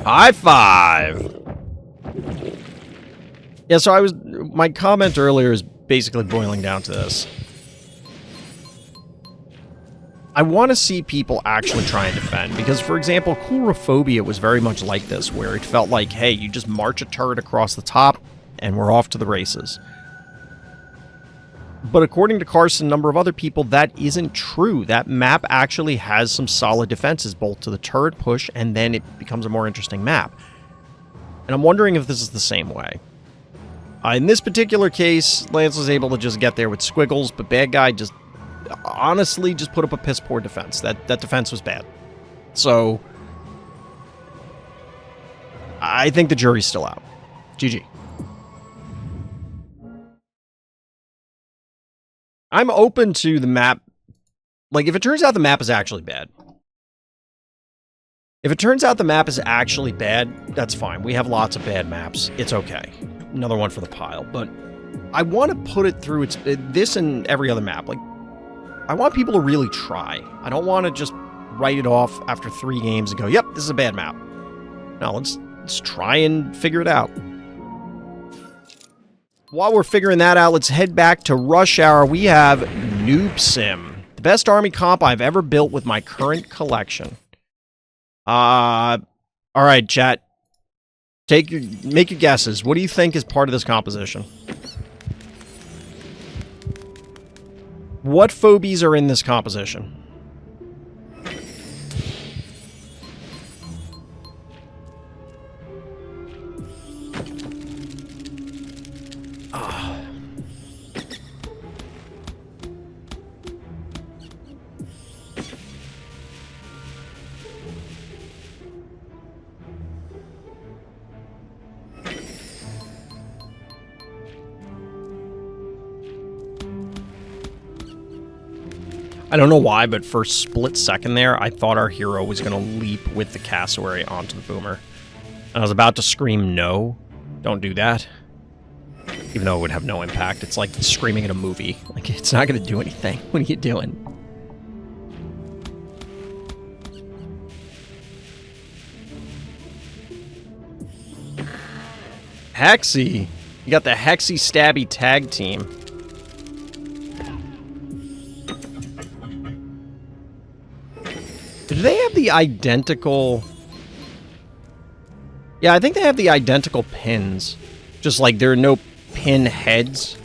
High five! Yeah, so my comment earlier is basically boiling down to this. I want to see people actually try and defend, because, for example, Chorophobia was very much like this, where it felt like, hey, you just march a turret across the top, and we're off to the races. But according to Carson and a number of other people, that isn't true. That map actually has some solid defenses, both to the turret push, and then it becomes a more interesting map. And I'm wondering if this is the same way. In this particular case, Lance was able to just get there with Squiggles, but bad guy just honestly just put up a piss poor defense. That defense was bad. So I think the jury's still out. GG. I'm open to the map. Like, if it turns out the map is actually bad. If it turns out the map is actually bad, that's fine. We have lots of bad maps. It's okay. another one for the pile, but I want to put it through this and every other map. Like, I want people to really try. I don't want to just write it off after 3 games and go, yep, this is a bad map. No, let's try and figure it out. While we're figuring that out, let's head back to Rush Hour. We have Noobsim, the best army comp I've ever built with my current collection. All right, chat. Make your guesses. What do you think is part of this composition? What phobies are in this composition? I don't know why, but for a split second there, I thought our hero was going to leap with the cassowary onto the boomer. And I was about to scream, no, don't do that. Even though it would have no impact. It's like screaming at a movie. Like, it's not going to do anything. What are you doing? Hexy. You got the Hexy Stabby tag team. Do they have the identical... Yeah, I think they have the identical pins. Just like there are no pin heads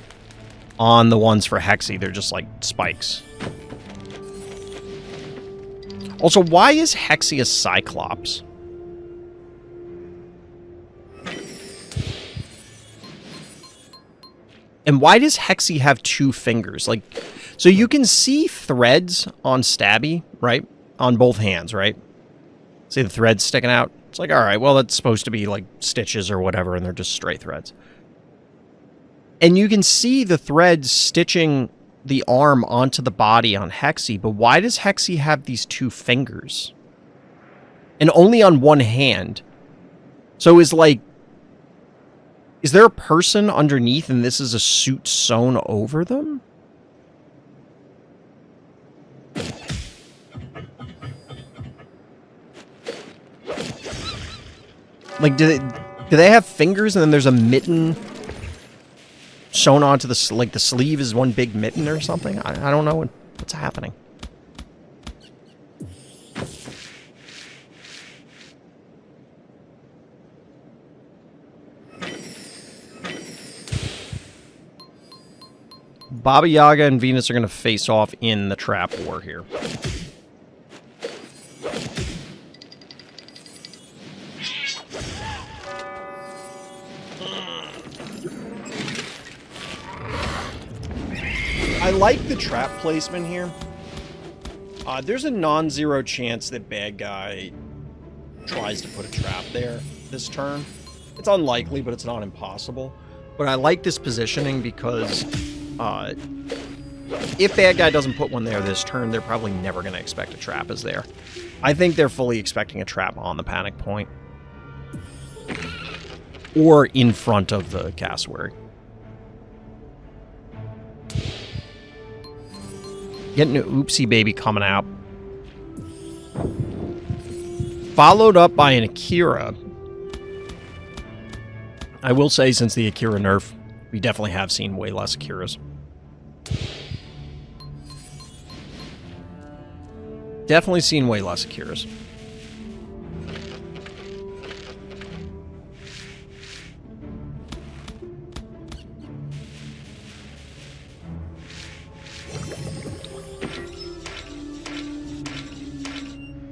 on the ones for Hexy. They're just like spikes. Also, why is Hexy a Cyclops? And why does Hexy have 2 fingers? Like, so you can see threads on Stabby, right? On both hands, right? See the threads sticking out? It's like, all right, well, that's supposed to be like stitches or whatever, and they're just straight threads. And you can see the threads stitching the arm onto the body on Hexy, but why does Hexy have these 2 fingers? And only on one hand. So is there a person underneath and this is a suit sewn over them? Like, do they have fingers and then there's a mitten sewn onto the, like, the sleeve is one big mitten or something? I don't know what's happening. Baba Yaga and Venus are going to face off in the trap war here. I like the trap placement here. There's a non-zero chance that bad guy tries to put a trap there this turn. It's unlikely, but it's not impossible. But I like this positioning because if bad guy doesn't put one there this turn, they're probably never going to expect a trap is there. I think they're fully expecting a trap on the panic point. Or in front of the cassowary. Getting an oopsie baby coming out. Followed up by an Akira. I will say, since the Akira nerf, we definitely have seen way less Akiras. Definitely seen way less Akiras.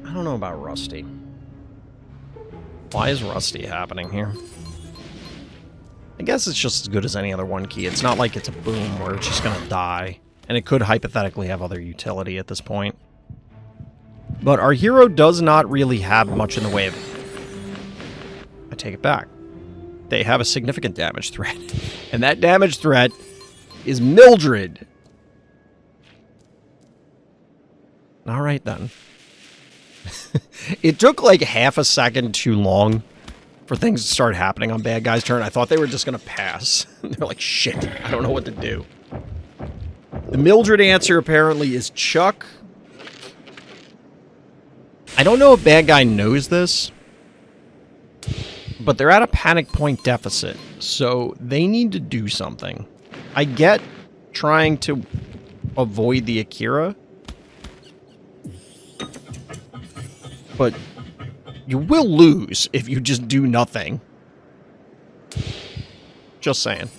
I don't know about Rusty. Why is Rusty happening here? I guess it's just as good as any other one key. It's not like it's a boom where it's just going to die. And it could hypothetically have other utility at this point. But our hero does not really have much in the way of... I take it back. They have a significant damage threat. And that damage threat is Mildred. Alright then. It took like half a second too long for things to start happening on bad guys' turn. I thought they were just going to pass. They're like, shit, I don't know what to do. The Mildred answer apparently is Chuck. I don't know if bad guy knows this, but they're at a panic point deficit, so they need to do something. I get trying to avoid the Akira, but you will lose if you just do nothing. Just saying.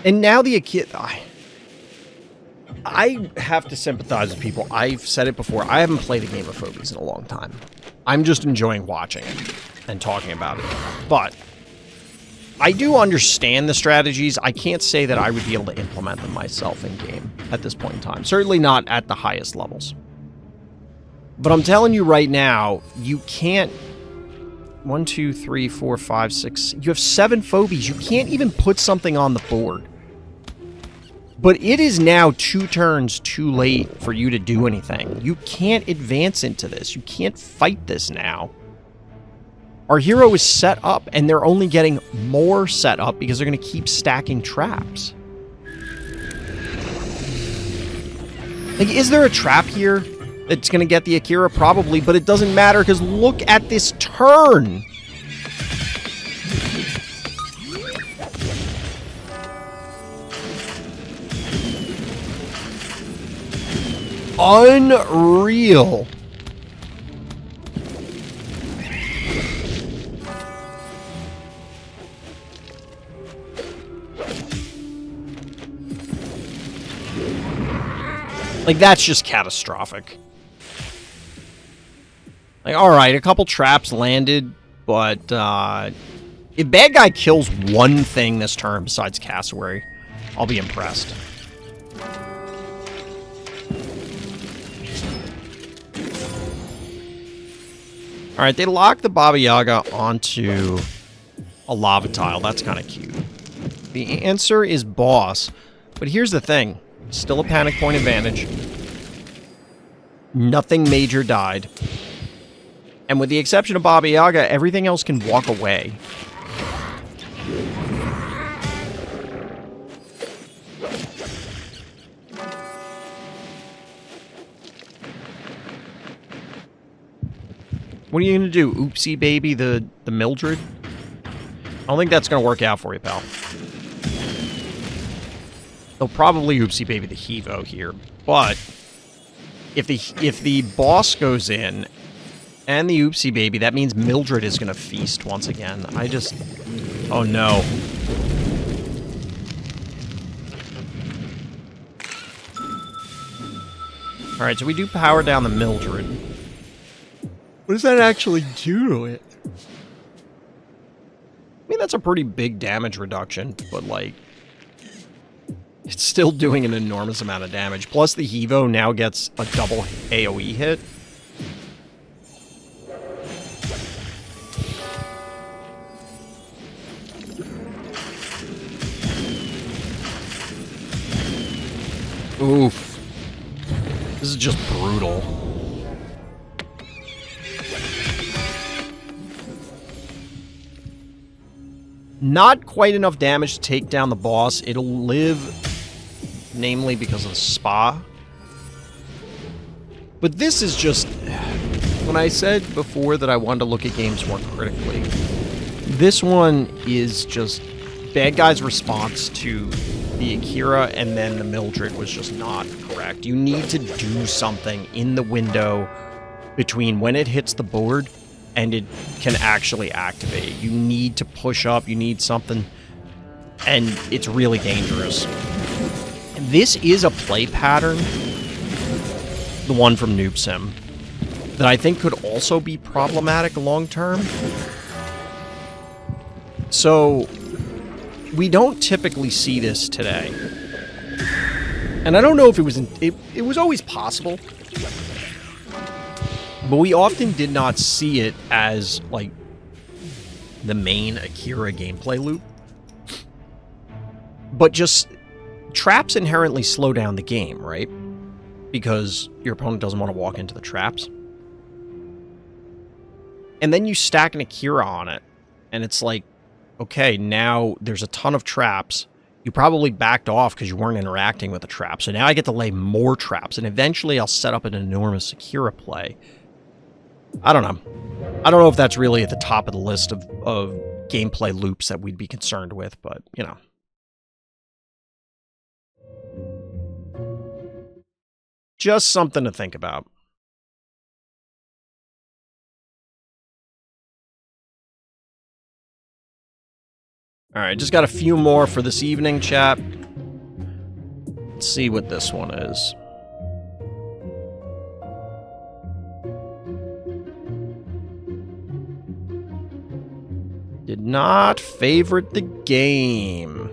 And now the Akira... I have to sympathize with people. I've said it before. I haven't played a game of Phobies in a long time. I'm just enjoying watching it and talking about it. But I do understand the strategies. I can't say that I would be able to implement them myself in-game at this point in time. Certainly not at the highest levels. But I'm telling you right now, you can't... 1, 2, 3, 4, 5, 6... You have 7 Phobies. You can't even put something on the board. But it is now 2 turns too late for you to do anything. You can't advance into this. You can't fight this now. Our hero is set up, and they're only getting more set up because they're going to keep stacking traps. Like, is there a trap here that's going to get the Akira? Probably, but it doesn't matter because look at this turn. Unreal. Like, that's just catastrophic. Like, alright, a couple traps landed, but, if bad guy kills one thing this turn besides cassowary, I'll be impressed. Alright, they lock the Baba Yaga onto a lava tile. That's kind of cute. The answer is boss. But here's the thing. Still a panic point advantage. Nothing major died. And with the exception of Baba Yaga, everything else can walk away. What are you going to do? Oopsie baby the Mildred? I don't think that's going to work out for you, pal. They'll probably oopsie baby the Hevo here. But if the boss goes in and the oopsie baby, that means Mildred is going to feast once again. I just... Oh no. Alright, so we do power down the Mildred. What does that actually do to it? I mean, that's a pretty big damage reduction, but, like, it's still doing an enormous amount of damage. Plus, the Hevo now gets a double AoE hit. Oof. This is just brutal. Not quite enough damage to take down the boss. It'll live, namely because of the spa. But this is just... When I said before that I wanted to look at games more critically, this one is just... Bad guy's response to the Akira and then the Mildred was just not correct. You need to do something in the window between when it hits the board and it can actually activate. You need to push up, you need something, and it's really dangerous. This is a play pattern, the one from noobsim, that I think could also be problematic long-term. So, we don't typically see this today. And I don't know if it was... It was always possible. But we often did not see it as, like, the main Akira gameplay loop. But just, traps inherently slow down the game, right? Because your opponent doesn't want to walk into the traps. And then you stack an Akira on it, and it's like, okay, now there's a ton of traps. You probably backed off because you weren't interacting with the traps. So now I get to lay more traps, and eventually I'll set up an enormous Akira play. I don't know. I don't know if that's really at the top of the list of gameplay loops that we'd be concerned with, but, you know. Just something to think about. Alright, just got a few more for this evening, chat. Let's see what this one is. Did not favorite the game.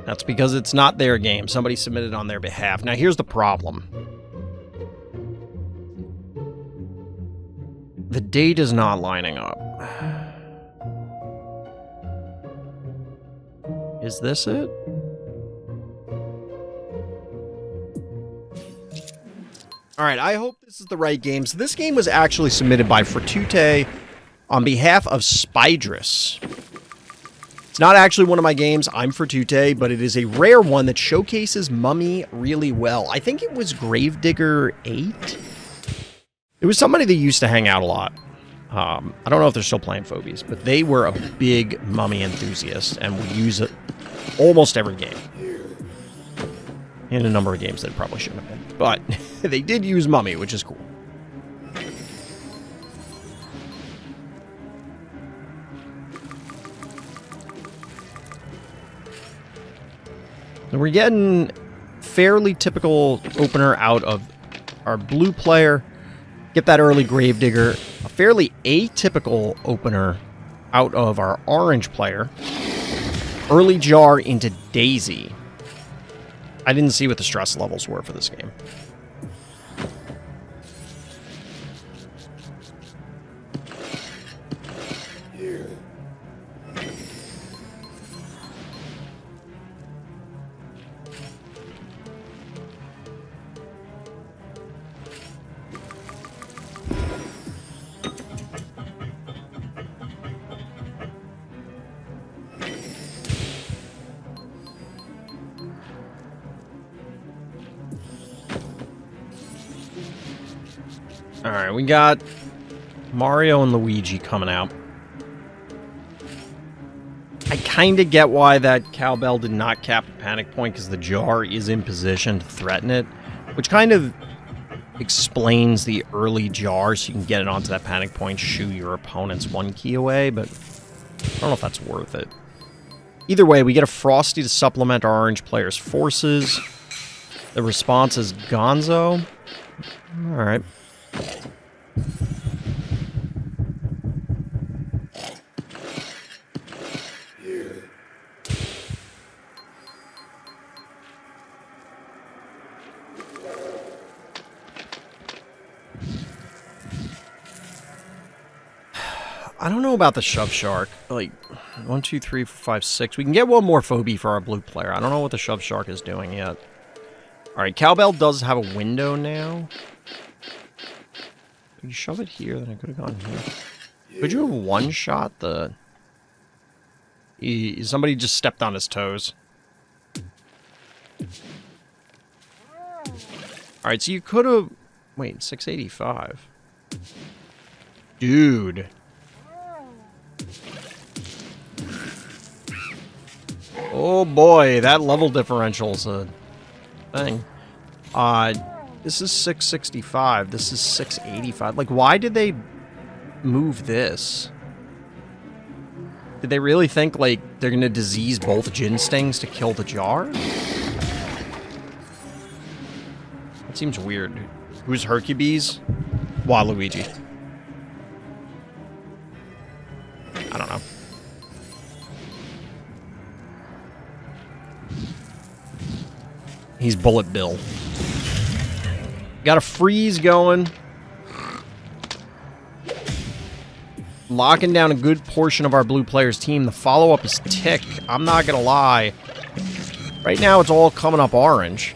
That's because it's not their game. Somebody submitted on their behalf. Now, here's the problem. The date is not lining up. Is this it? Alright, I hope this is the right game. So this game was actually submitted by Fortute on behalf of Spidress. It's not actually one of my games. I'm Fortute, but it is a rare one that showcases Mummy really well. I think it was Gravedigger 8? It was somebody that used to hang out a lot. I don't know if they're still playing Phobies, but they were a big Mummy enthusiast and would use it almost every game. In a number of games that probably shouldn't have been. But they did use Mummy, which is cool. So we're getting fairly typical opener out of our blue player. Get that early Gravedigger. A fairly atypical opener out of our orange player. Early Jar into Daisy. I didn't see what the stress levels were for this game. Alright, we got Mario and Luigi coming out. I kind of get why that cowbell did not cap the panic point, because the jar is in position to threaten it, which kind of explains the early jar, so you can get it onto that panic point, shoo your opponent's one key away, but I don't know if that's worth it. Either way, we get a Frosty to supplement our orange player's forces. The response is Gonzo. Alright. I don't know about the Shove Shark. Like, 1, 2, 3, 4, 5, 6. We can get one more Phobie for our blue player. I don't know what the Shove Shark is doing yet. Alright, Cowbell does have a window now. If you shove it here, then I could have gone here. Could you have one-shot the... Somebody just stepped on his toes. Alright, so you could have... Wait, 685. Dude. Oh boy, that level differential's a thing. This is 665. This is 685. Like, why did they move this? Did they really think, like, they're gonna disease both Jin Stings to kill the jar? That seems weird. Who's Hercules? Waluigi. I don't know. He's Bullet Bill. Got a freeze going. Locking down a good portion of our blue players' team. The follow-up is Tick. I'm not going to lie. Right now, it's all coming up orange.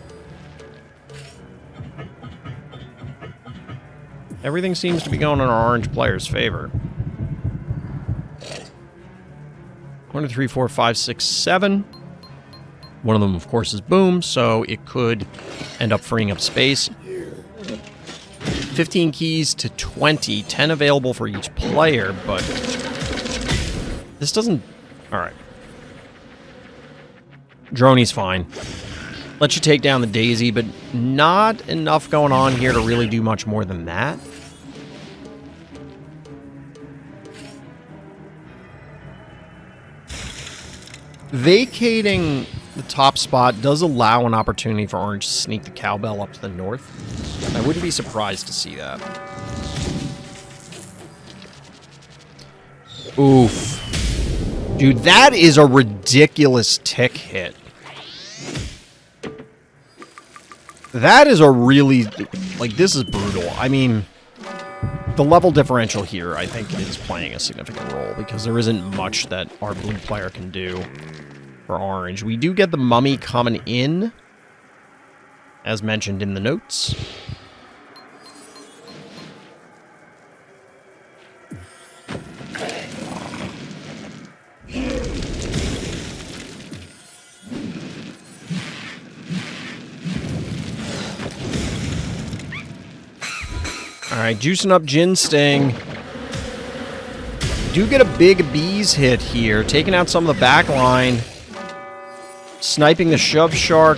Everything seems to be going in our orange players' favor. 1, 2, 3, 4, 5, 6, 7. One of them, of course, is Boom, so it could end up freeing up space. 15 keys to 20. 10 available for each player, but this doesn't... Alright. Droney's fine. Let you take down the Daisy, but not enough going on here to really do much more than that. Vacating the top spot does allow an opportunity for Orange to sneak the cowbell up to the north. I wouldn't be surprised to see that. Oof. Dude, that is a ridiculous Tick hit. That is a really... Like, this is brutal. I mean, the level differential here, I think, is playing a significant role, because there isn't much that our blue player can do for orange. We do get the mummy coming in, as mentioned in the notes. Alright, juicing up Jin Sting. Do get a big bees hit here, taking out some of the back line. Sniping the Shove Shark.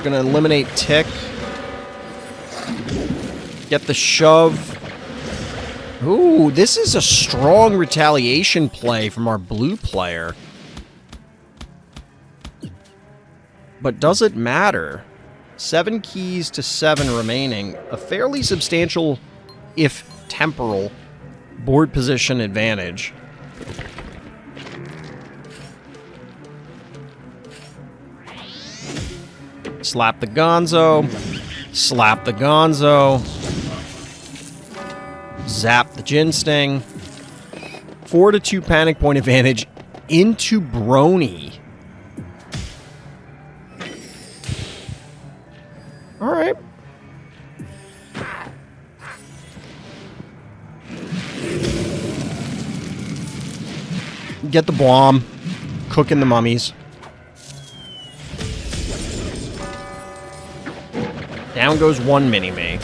Gonna eliminate Tick. Get the Shove. Ooh, this is a strong retaliation play from our blue player. But does it matter? 7 keys to 7 remaining. A fairly substantial, if temporal, board position advantage. Slap the Gonzo. Slap the Gonzo. Zap the Jin Sting. 4 to 2 panic point advantage into Brony. Alright. Get the bomb. Cooking the mummies. Down goes one mini-me.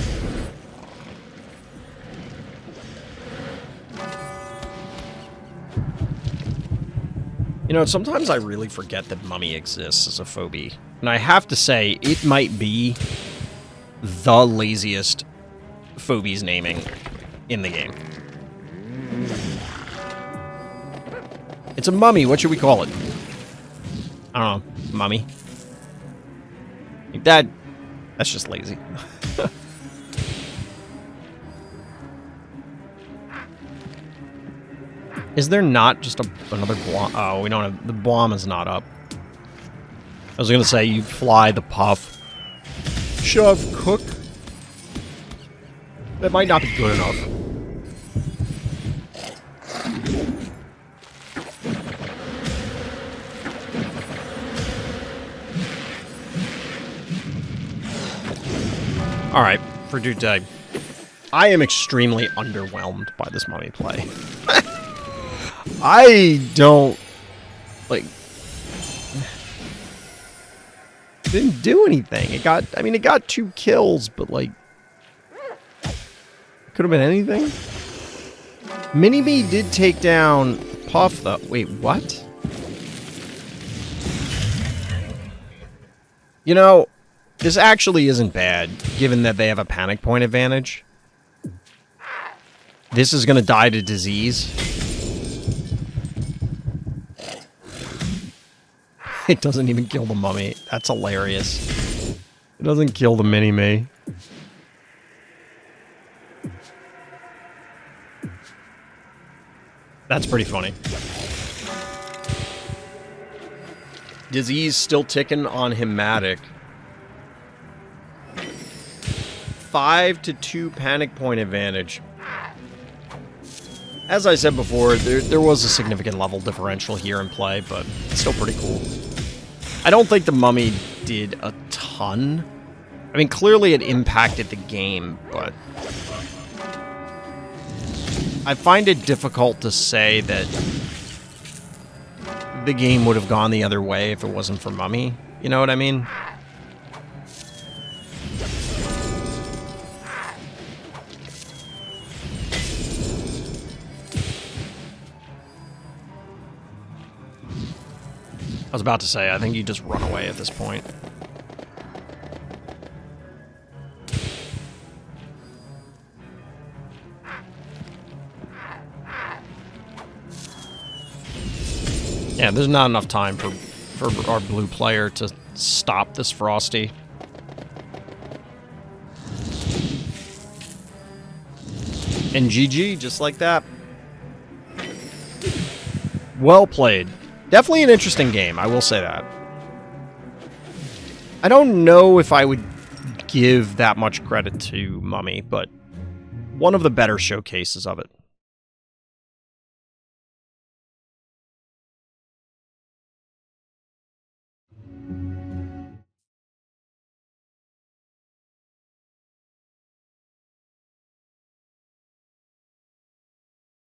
You know, sometimes I really forget that mummy exists as a phobie. And I have to say, it might be the laziest phobies naming in the game. It's a mummy. What should we call it? I don't know. Mummy. Like that. That's just lazy. Is there not just another bomb? Oh, we don't have... The bomb is not up. I was going to say, you fly the puff. Shove, cook. That might not be good enough. Alright, for Dude Tag. I am extremely underwhelmed by this mummy play. I don't... Like... Didn't do anything. It got... I mean, it got 2 kills, but, like... Could have been anything. Mini-Me did take down Puff, though. Wait, what? You know... This actually isn't bad, given that they have a panic point advantage. This is going to die to disease. It doesn't even kill the mummy. That's hilarious. It doesn't kill the mini-me. That's pretty funny. Disease still ticking on Hematic. 5-2 panic point advantage. As I said before, there was a significant level differential here in play, but it's still pretty cool. I don't think the mummy did a ton. I mean, clearly it impacted the game, but I find it difficult to say that the game would have gone the other way if it wasn't for mummy. You know what I mean? I was about to say, I think you just run away at this point. Yeah, there's not enough time for our blue player to stop this Frosty. And GG, just like that. Well played. Definitely an interesting game, I will say that. I don't know if I would give that much credit to Mummy, but one of the better showcases of it.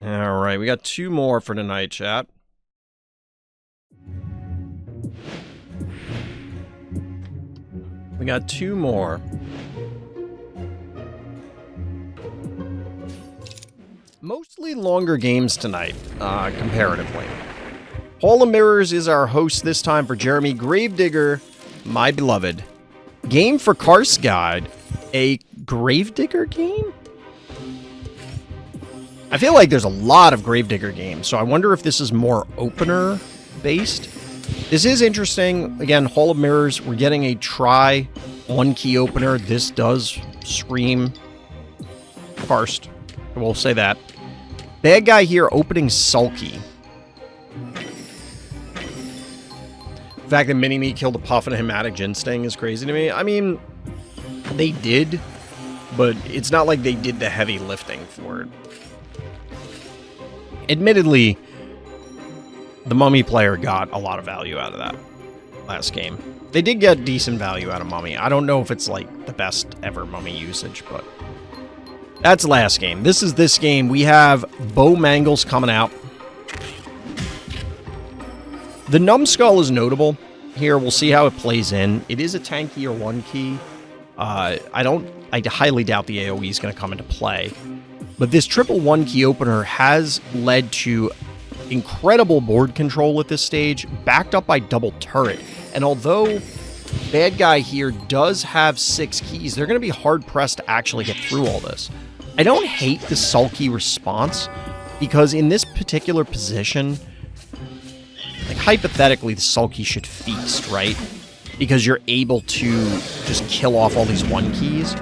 Alright, we got 2 more for tonight, chat. We got 2 more. Mostly longer games tonight, comparatively. Hall of Mirrors is our host this time for Jeremy Gravedigger, my beloved. Game for Karstguide. A Gravedigger game? I feel like there's a lot of Gravedigger games, so I wonder if this is more opener-based. This is interesting. Again, Hall of Mirrors, we're getting a try 1-key opener. This does scream Karst. I will say that. Bad guy here opening Sulky. The fact that Mini-Me killed a Puff and a Hematic Ginsting is crazy to me. I mean, they did, but it's not like they did the heavy lifting for it. Admittedly, the Mummy player got a lot of value out of that last game. They did get decent value out of Mummy. I don't know if it's like the best ever Mummy usage, but that's last game. This is this game. We have Bow Mangles coming out. The Numbskull is notable here. We'll see how it plays in. It is a tanky or 1-key. I highly doubt the AoE is going to come into play. But this triple 1-key opener has led to incredible board control at this stage, backed up by double turret. And although Bad Guy here does have 6 keys, they're going to be hard-pressed to actually get through all this. I don't hate the Sulky response, because in this particular position, like, hypothetically, the Sulky should feast, right? Because you're able to just kill off all these 1-keys.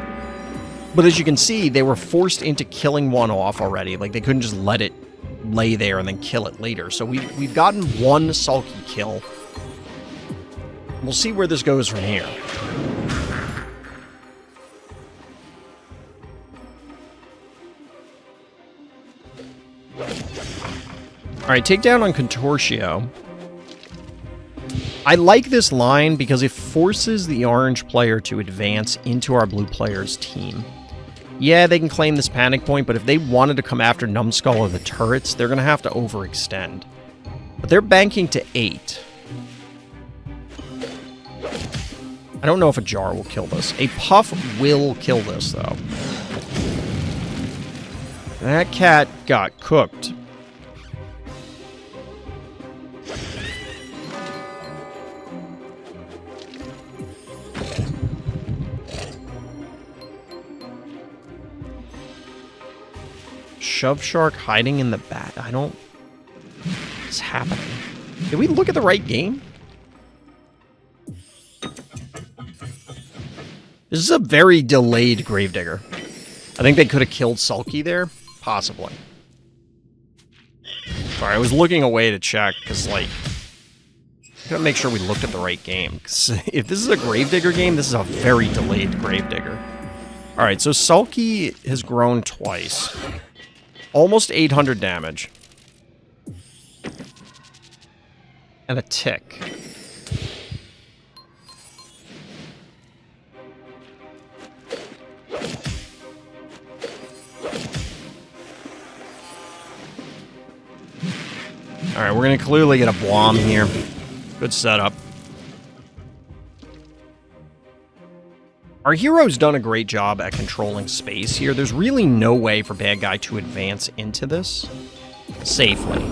But as you can see, they were forced into killing one off already. Like, they couldn't just let it lay there and then kill it later. So we've gotten 1 Sulky kill. We'll see where this goes from here. Alright, takedown on Contortio. I like this line because it forces the orange player to advance into our blue player's team. Yeah, they can claim this panic point, but if they wanted to come after Numbskull or the turrets, they're going to have to overextend. But they're banking to 8. I don't know if a jar will kill this. A Puff will kill this, though. That cat got cooked. Shove Shark hiding in the back. I don't... What's happening? Did we look at the right game? This is a very delayed Gravedigger. I think they could have killed Sulky there. Possibly. Sorry, I was looking away to check, because, like... gotta make sure we looked at the right game. Because if this is a Gravedigger game, this is a very delayed Gravedigger. Alright, so Sulky has grown twice. Almost 800 damage. And a tick. Alright, we're going to clearly get a Blom here. Good setup. Our hero's done a great job at controlling space here. There's really no way for bad guy to advance into this safely.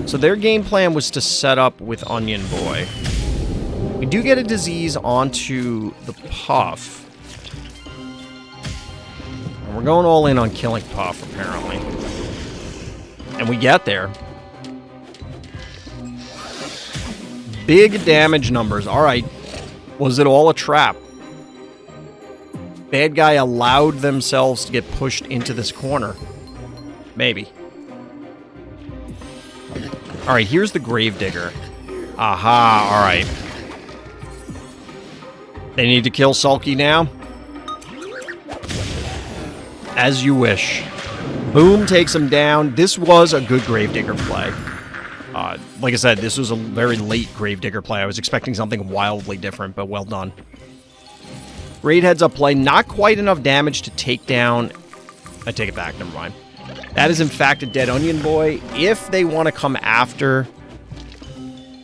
So their game plan was to set up with Onion Boy. We do get a disease onto the Puff. And we're going all in on killing Puff, apparently. And we get there. Big damage numbers. Alright. Was it all a trap? Bad guy allowed themselves to get pushed into this corner. Maybe. Alright, here's the Gravedigger. Aha, alright. They need to kill Sulky now? As you wish. Boom takes him down. This was a good Gravedigger play. Like I said, this was a very late Gravedigger play. I was expecting something wildly different, but well done. Great heads-up play. Not quite enough damage to take down... I take it back, never mind. That is, in fact, a dead Onion Boy. If they want to come after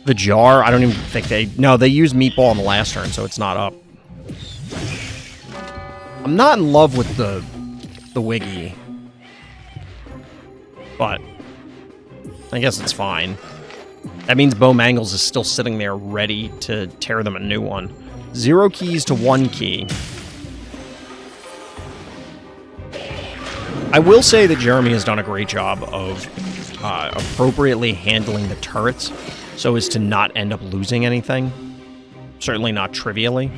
the jar, I don't even think they... No, they used Meatball on the last turn, so it's not up. I'm not in love with the Wiggy. But I guess it's fine. That means Bo Mangles is still sitting there ready to tear them a new one. 0 keys to 1 key. I will say that Jeremy has done a great job of appropriately handling the turrets so as to not end up losing anything. Certainly not trivially.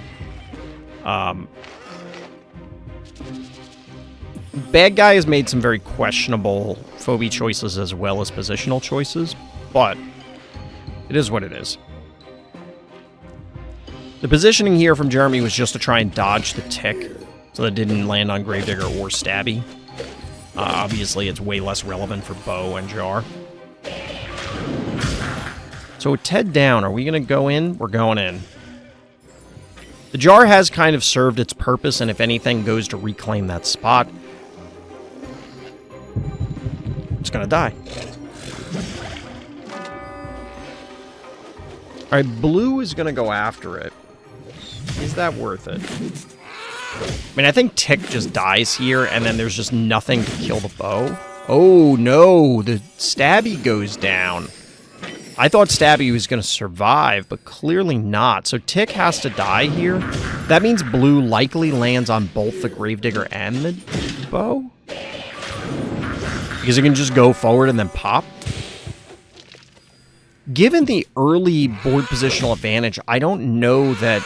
Bad guy has made some very questionable phobie choices as well as positional choices, but it is what it is. The positioning here from Jeremy was just to try and dodge the tick so that it didn't land on Gravedigger or Stabby. Obviously, it's way less relevant for Bo and Jar. So with Ted down, are we going to go in? We're going in. The Jar has kind of served its purpose, and if anything, goes to reclaim that spot. It's going to die. Alright, Blue is going to go after it. Is that worth it? I mean, I think Tick just dies here, and then there's just nothing to kill the Bow. Oh, no. The Stabby goes down. I thought Stabby was going to survive, but clearly not. So Tick has to die here. That means Blue likely lands on both the Gravedigger and the Bow? Because it can just go forward and then pop? Given the early board positional advantage, I don't know that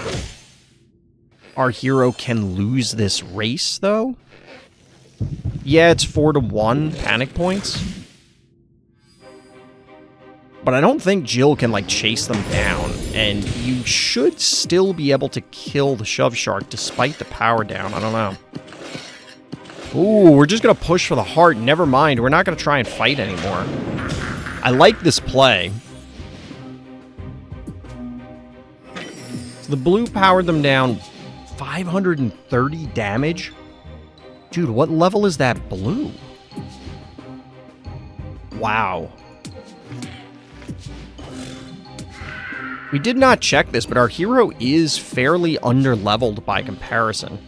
our hero can lose this race, though. Yeah, it's 4-1 panic points. But I don't think Jill can, like, chase them down. And you should still be able to kill the Shove Shark despite the power down. I don't know. Ooh, we're just going to push for the heart. Never mind. We're not going to try and fight anymore. I like this play. So the Blue powered them down 530 damage? Dude, what level is that Blue? Wow. We did not check this, but our hero is fairly under-leveled by comparison.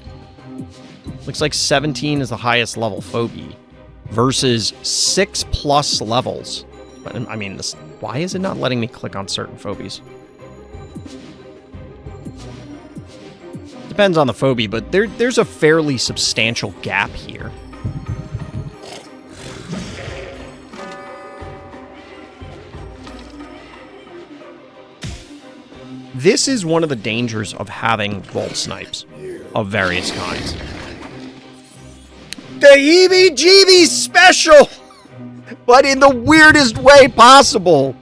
Looks like 17 is the highest level phobie versus 6+ levels. I mean, why is it not letting me click on certain phobies? Depends on the phobie, but there's a fairly substantial gap here. This is one of the dangers of having Vault Snipes of various kinds. The heebie-jeebies special! But in the weirdest way possible!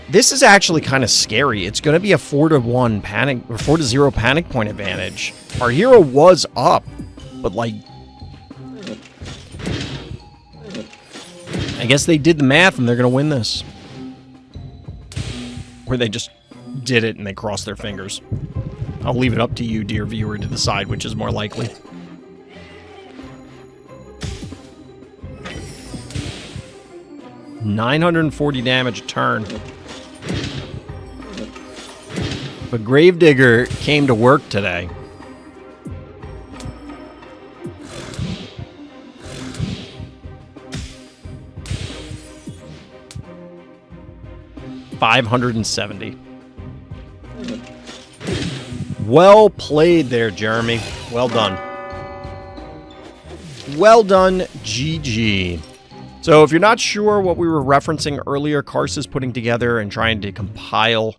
This is actually kind of scary. It's going to be a 4-1 panic, or 4-0 panic point advantage. Our hero was up, but like, I guess they did the math and they're going to win this. Or they just did it and they crossed their fingers. I'll leave it up to you, dear viewer, to decide which is more likely. $940 damage a turn. But Gravedigger came to work today. $570. Well played there, Jeremy. Well done. Well done, GG. So if you're not sure what we were referencing earlier, Karst is putting together and trying to compile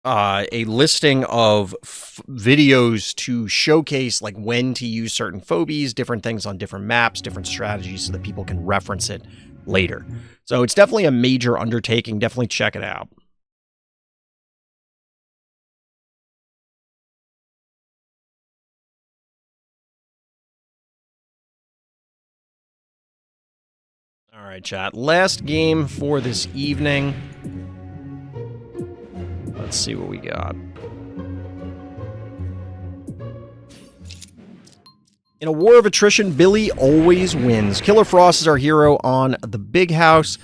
a listing of videos to showcase like when to use certain phobies, different things on different maps, different strategies so that people can reference it later. So it's definitely a major undertaking. Definitely check it out. All right, chat. Last game for this evening. Let's see what we got. In a war of attrition, Billy always wins. Killerfrost is our hero on the big house.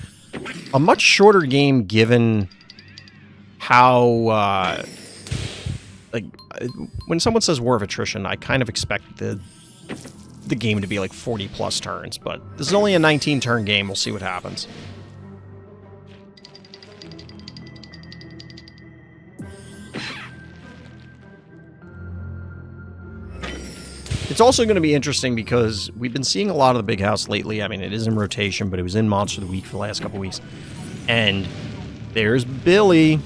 A much shorter game given how, like, when someone says war of attrition, I kind of expect the game to be like 40+ turns, but this is only a 19-turn game. We'll see what happens. It's also going to be interesting because we've been seeing a lot of the big house lately. I mean, it is in rotation, but it was in Monster of the Week for the last couple weeks. And there's Billy.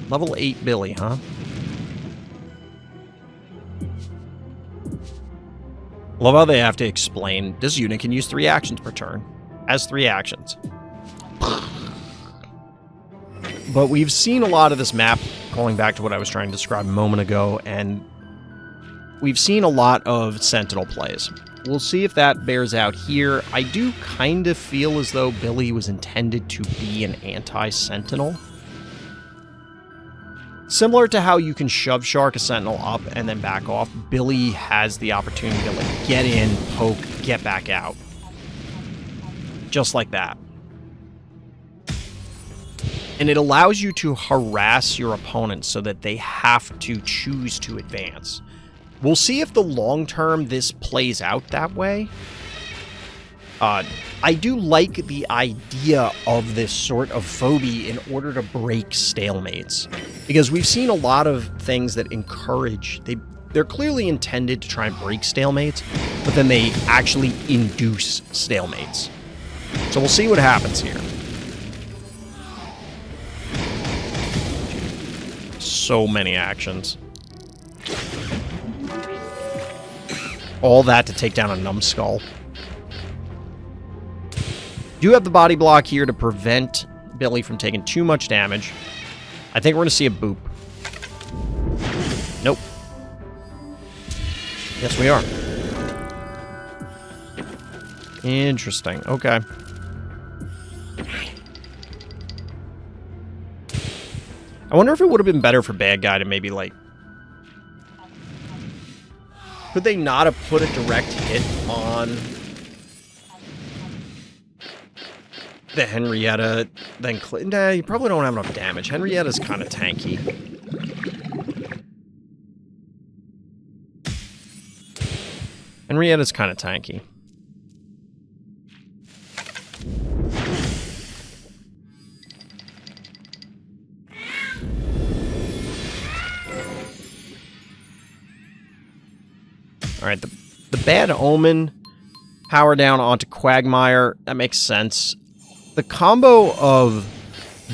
Level 8 Billy, huh? Love how they have to explain this unit can use 3 actions per turn. Has 3 actions. But we've seen a lot of this map, going back to what I was trying to describe a moment ago, and we've seen a lot of Sentinel plays. We'll see if that bears out here. I do kind of feel as though Billy was intended to be an anti-Sentinel. Similar to how you can shove Shark a Sentinel up and then back off, Billy has the opportunity to like get in, poke, get back out. Just like that. And it allows you to harass your opponents so that they have to choose to advance. We'll see if the long term this plays out that way. I do like the idea of this sort of phobie in order to break stalemates. Because we've seen a lot of things that encourage, they're clearly intended to try and break stalemates, but then they actually induce stalemates. So we'll see what happens here. So many actions. All that to take down a numbskull. Do have the body block here to prevent Billy from taking too much damage. I think we're going to see a boop. Nope. Yes, we are. Interesting. Okay. I wonder if it would have been better for Bad Guy to maybe, like... Could they not have put a direct hit on the Henrietta, then... Nah, you probably don't have enough damage. Henrietta's kind of tanky. Henrietta's kind of tanky. Alright, the Bad Omen, power down onto Quagmire, that makes sense. The combo of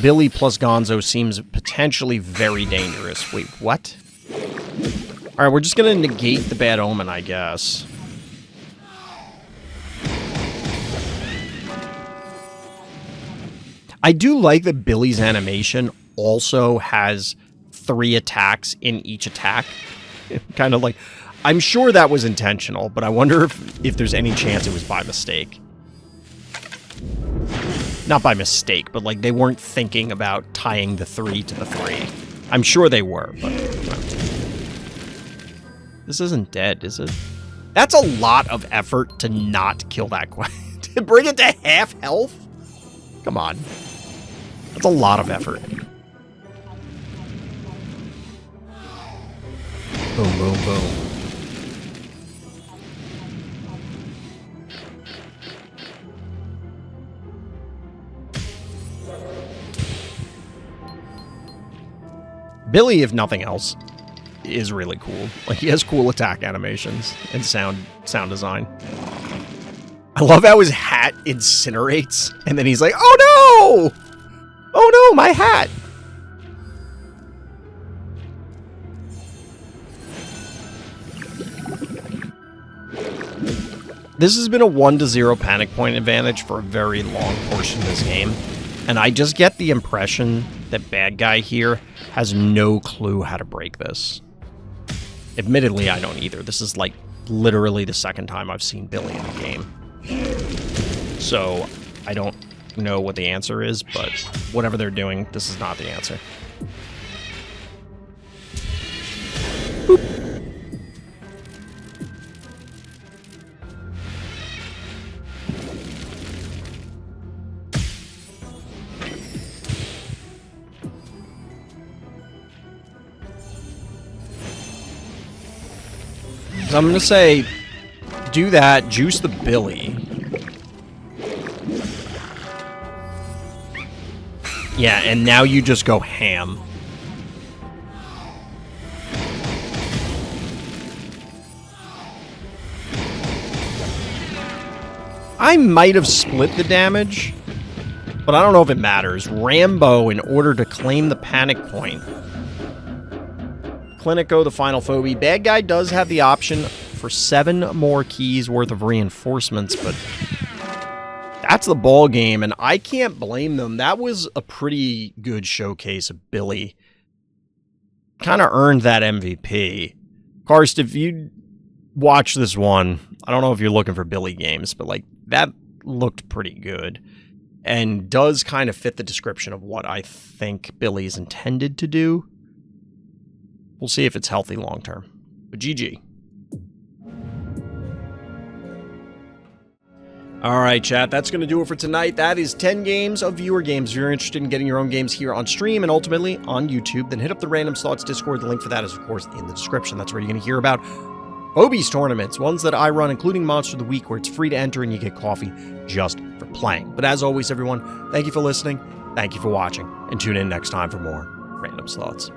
Billy plus Gonzo seems potentially very dangerous. Wait, what? Alright, we're just gonna negate the Bad Omen, I guess. I do like that Billy's animation also has 3 attacks in each attack. Kind of like, I'm sure that was intentional, but I wonder if there's any chance it was by mistake. Not by mistake, but like they weren't thinking about tying the 3 to the 3. I'm sure they were, but... This isn't dead, is it? That's a lot of effort to not kill that quest. To bring it to half health? Come on. That's a lot of effort. Boom, boom, boom. Billy, if nothing else, is really cool. Like, he has cool attack animations and sound design. I love how his hat incinerates, and then he's like, oh no! Oh no, my hat! This has been a 1-0 panic point advantage for a very long portion of this game, and I just get the impression that bad guy here has no clue how to break this. Admittedly, I don't either. This is like literally the second time I've seen Billy in the game. So I don't know what the answer is, but whatever they're doing, this is not the answer. Boop. So I'm going to say, do that, juice the Billy. Yeah, and now you just go ham. I might have split the damage, but I don't know if it matters. Rambo, in order to claim the panic point. Clinico, the final phobie. Bad guy does have the option for 7 more keys worth of reinforcements, but that's the ball game, and I can't blame them. That was a pretty good showcase of Billy. Kind of earned that MVP. Karst, if you watch this one, I don't know if you're looking for Billy games, but like that looked pretty good and does kind of fit the description of what I think Billy's intended to do. We'll see if it's healthy long term. But GG. Alright, chat, that's going to do it for tonight. That is 10 games of viewer games. If you're interested in getting your own games here on stream and ultimately on YouTube, then hit up the Random Slots Discord. The link for that is, of course, in the description. That's where you're going to hear about Phobies tournaments, ones that I run, including Monster of the Week, where it's free to enter and you get coffee just for playing. But as always, everyone, thank you for listening, thank you for watching, and tune in next time for more Random Slots.